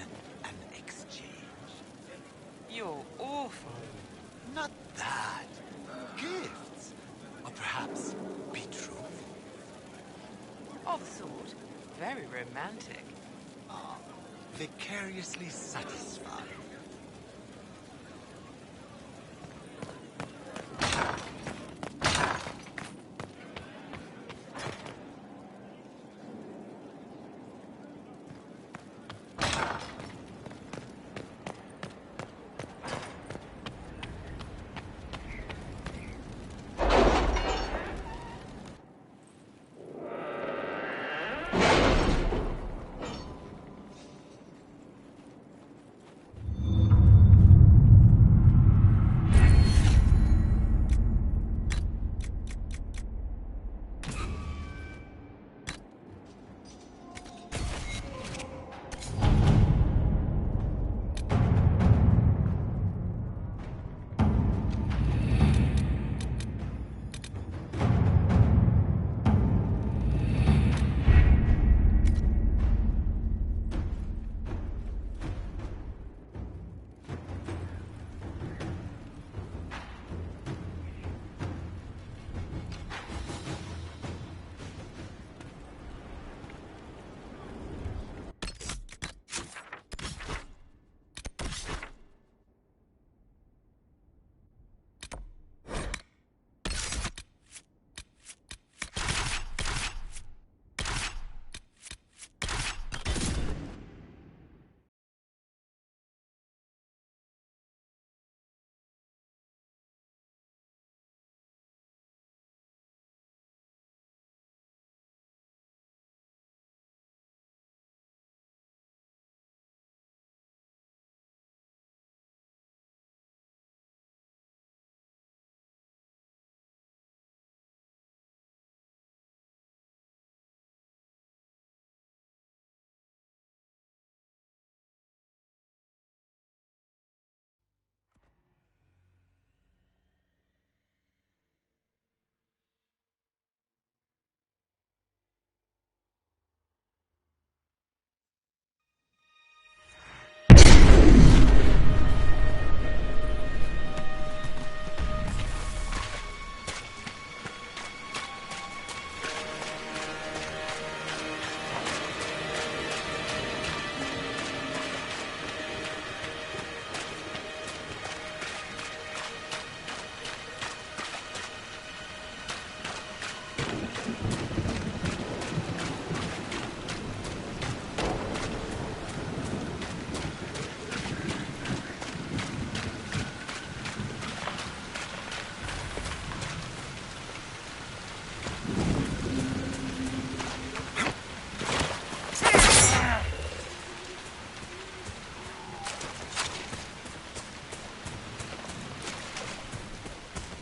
an exchange? You're awful. Not that. Gifts. Or perhaps betrothal. Of the sort. Very romantic. Ah, vicariously satisfied.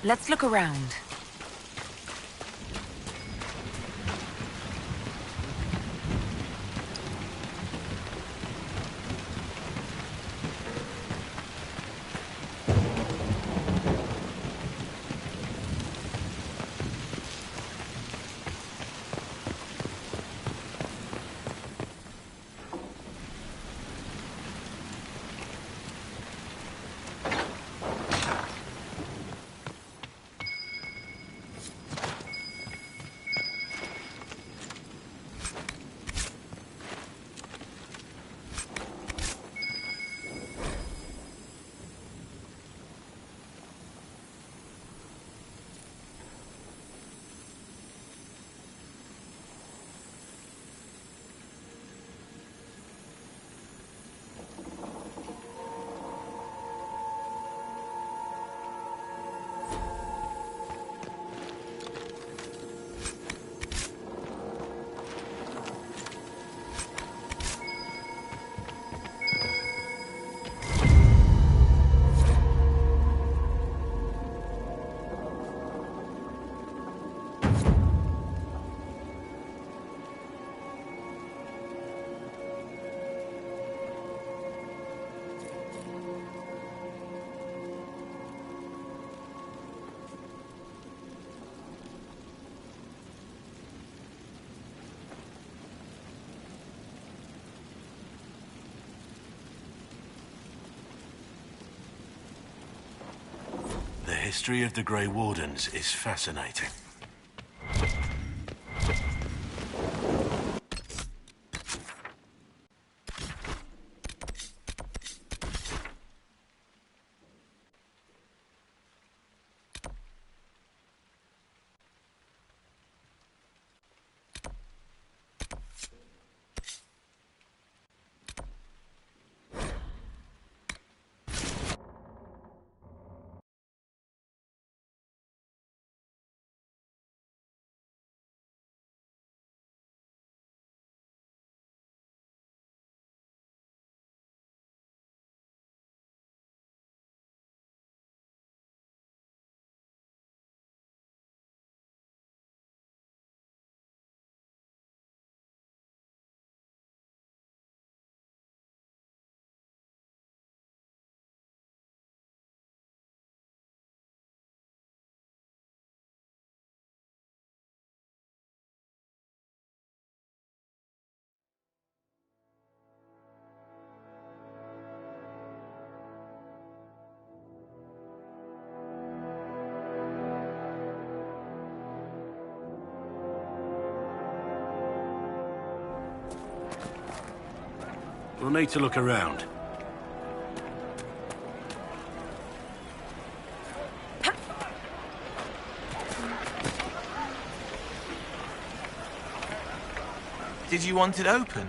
Let's look around. The history of the Grey Wardens is fascinating. We'll need to look around. Did you want it open?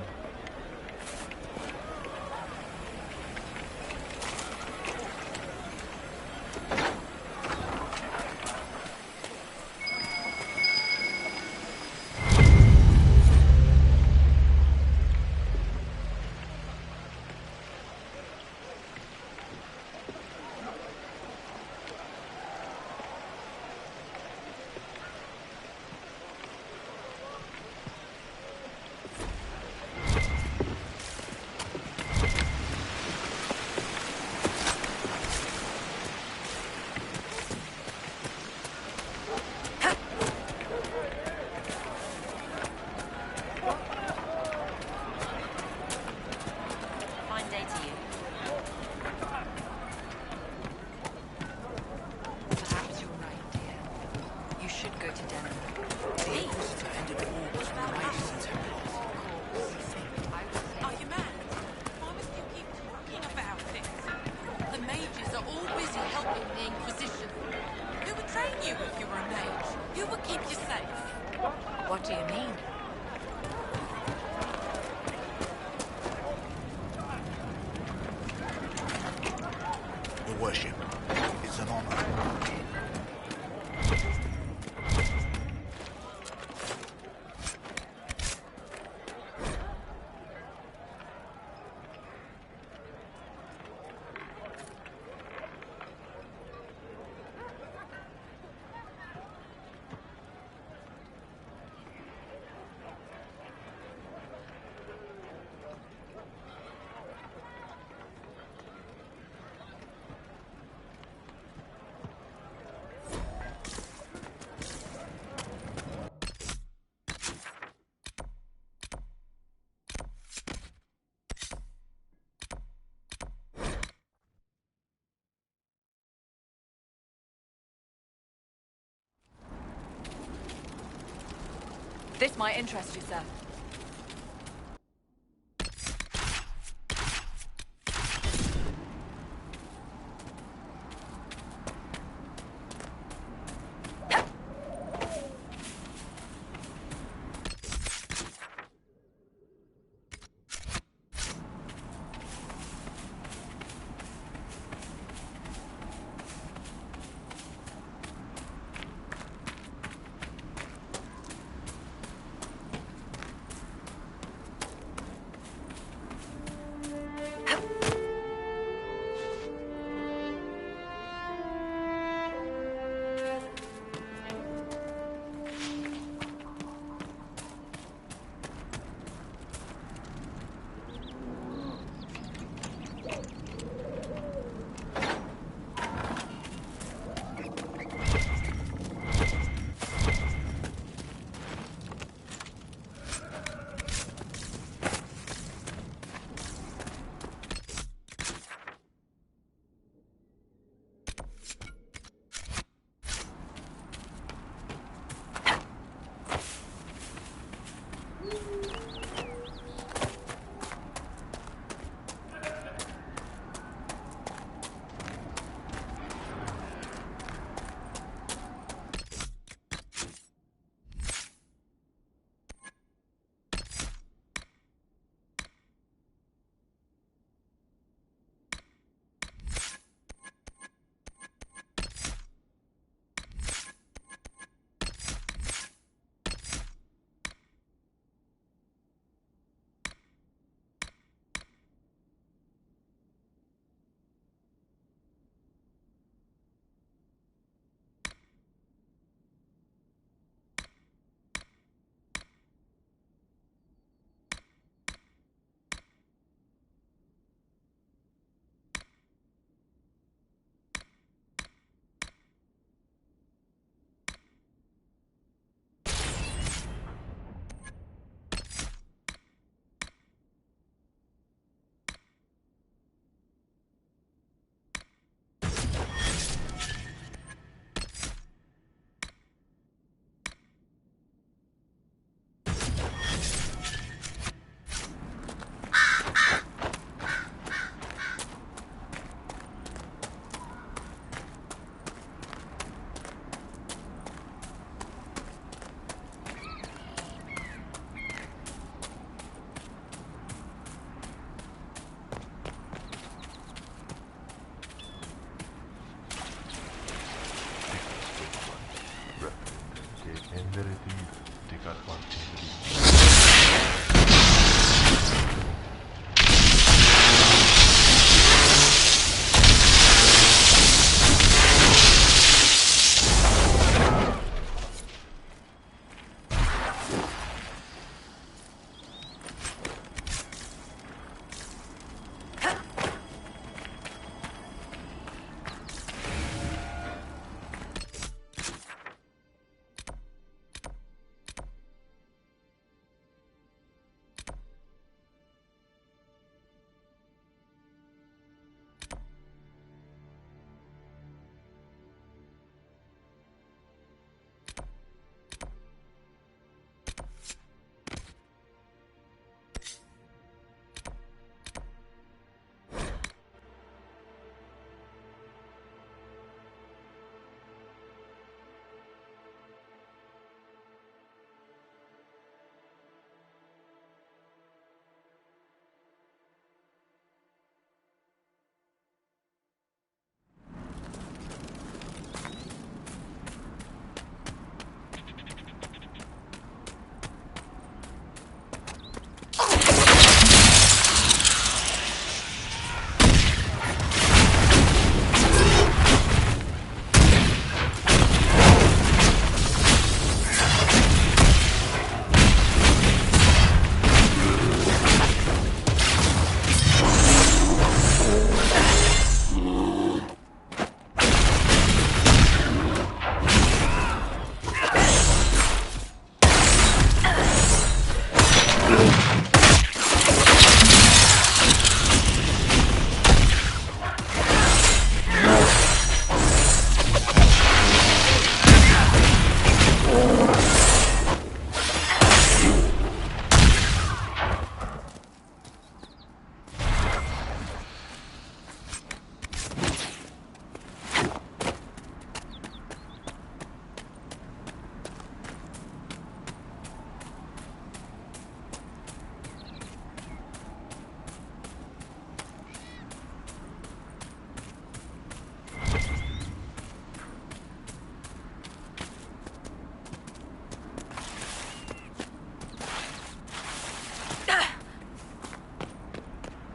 This might interest you, sir.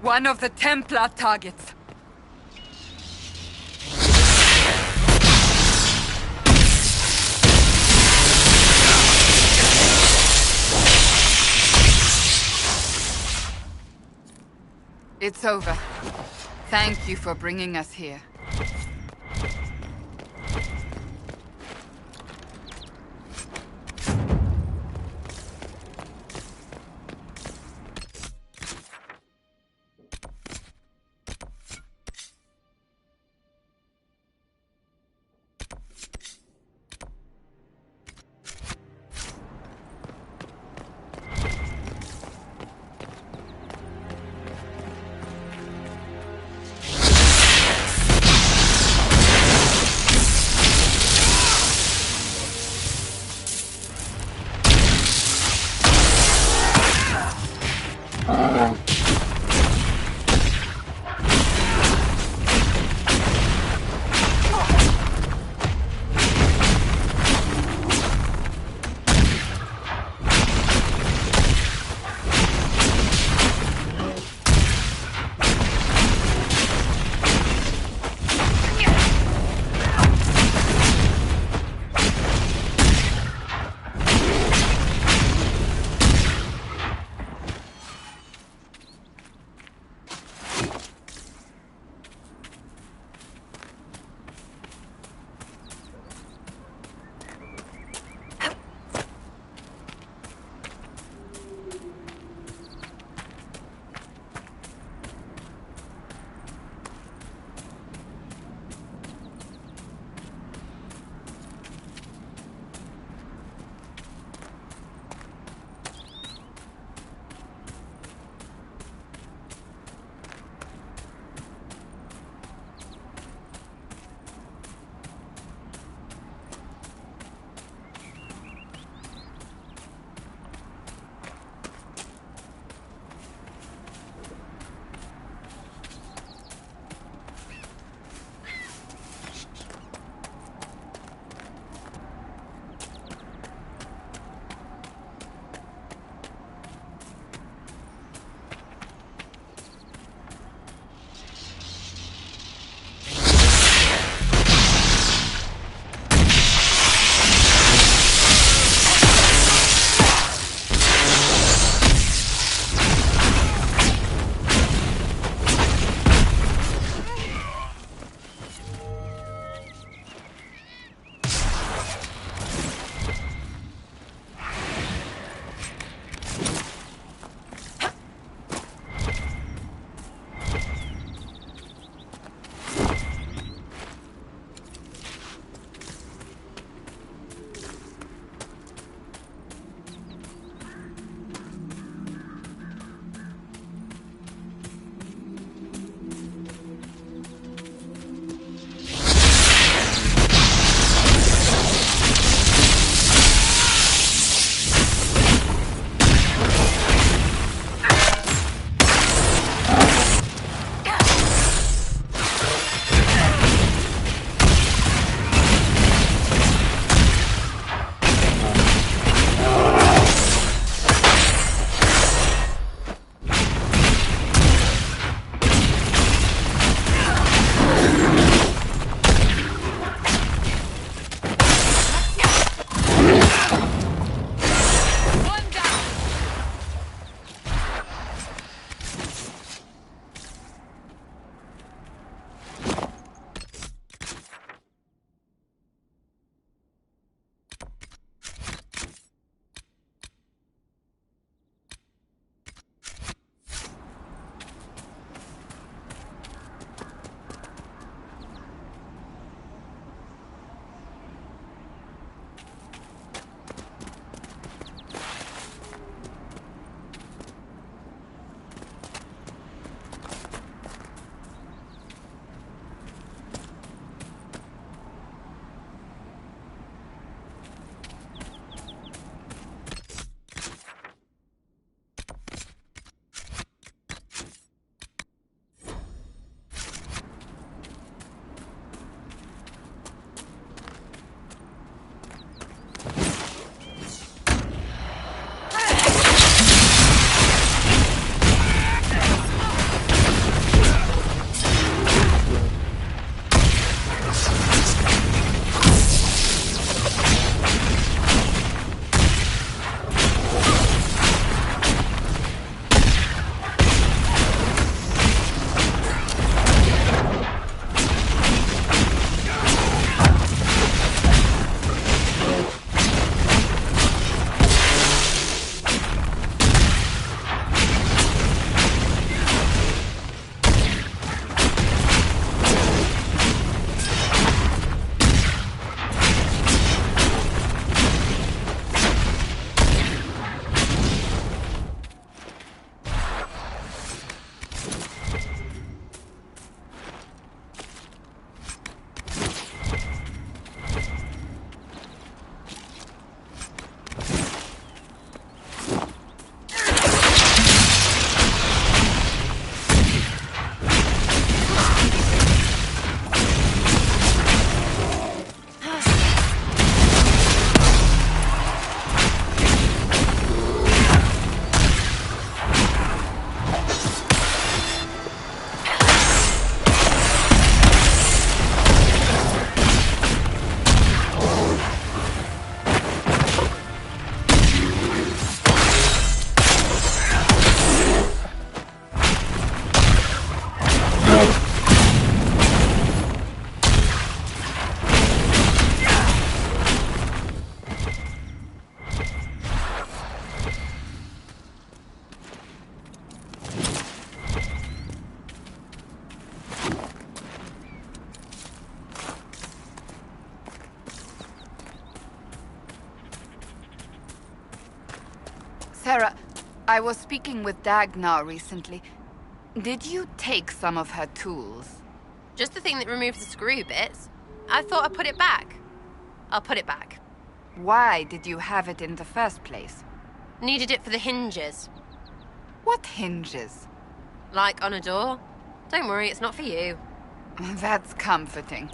One of the Templar targets. It's over. Thank you for bringing us here. I was speaking with Dagnar recently. Did you take some of her tools? Just the thing that removes the screw bits. I thought I'd put it back. I'll put it back. Why did you have it in the first place? Needed it for the hinges. What hinges? Like on a door. Don't worry, it's not for you. That's comforting.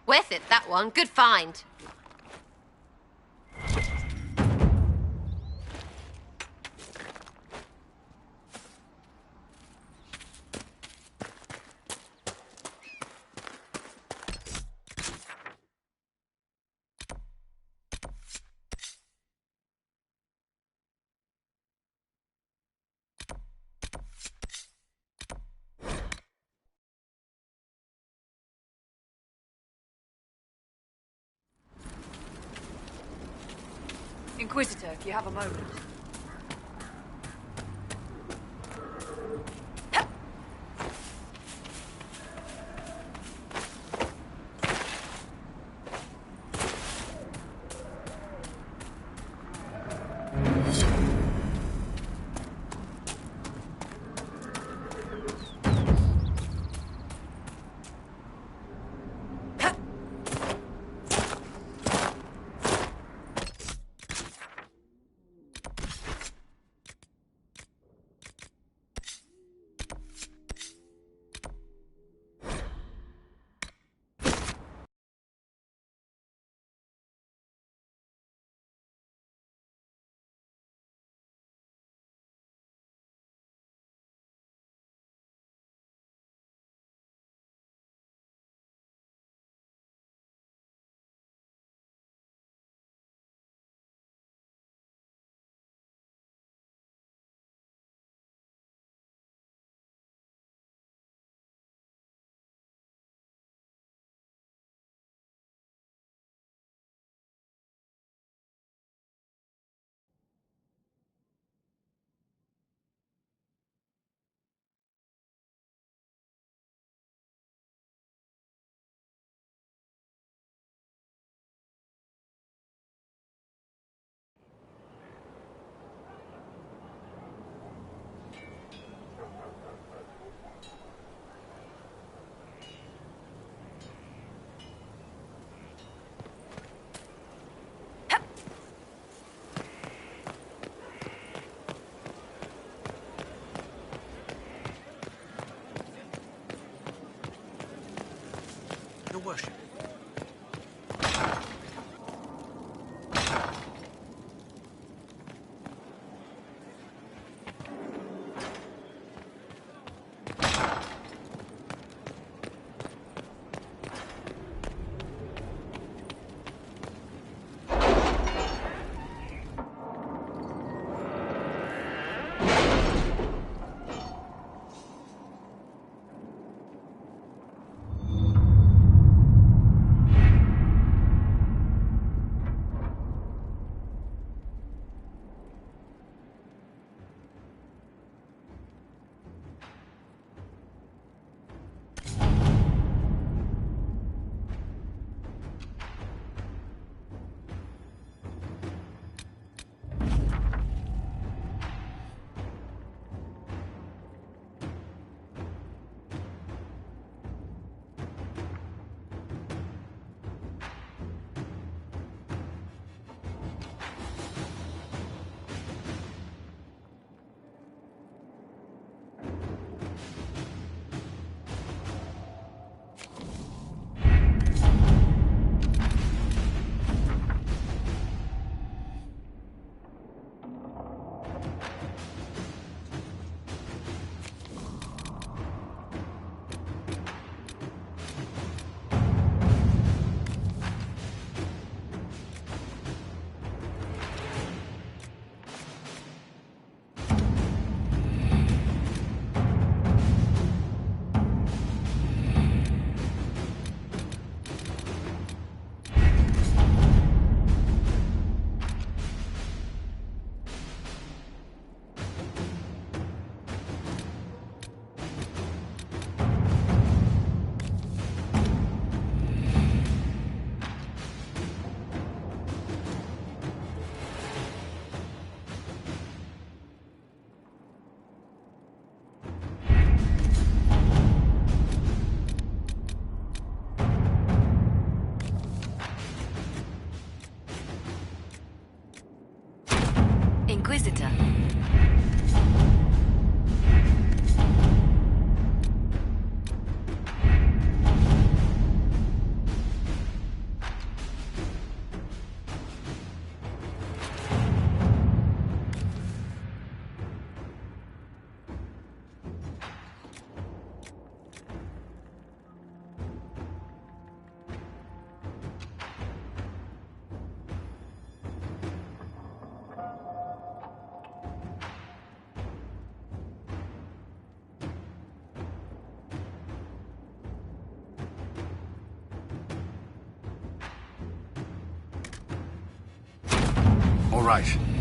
Worth it, that one. Good find. Inquisitor, if you have a moment. worship. Inquisitor. All right.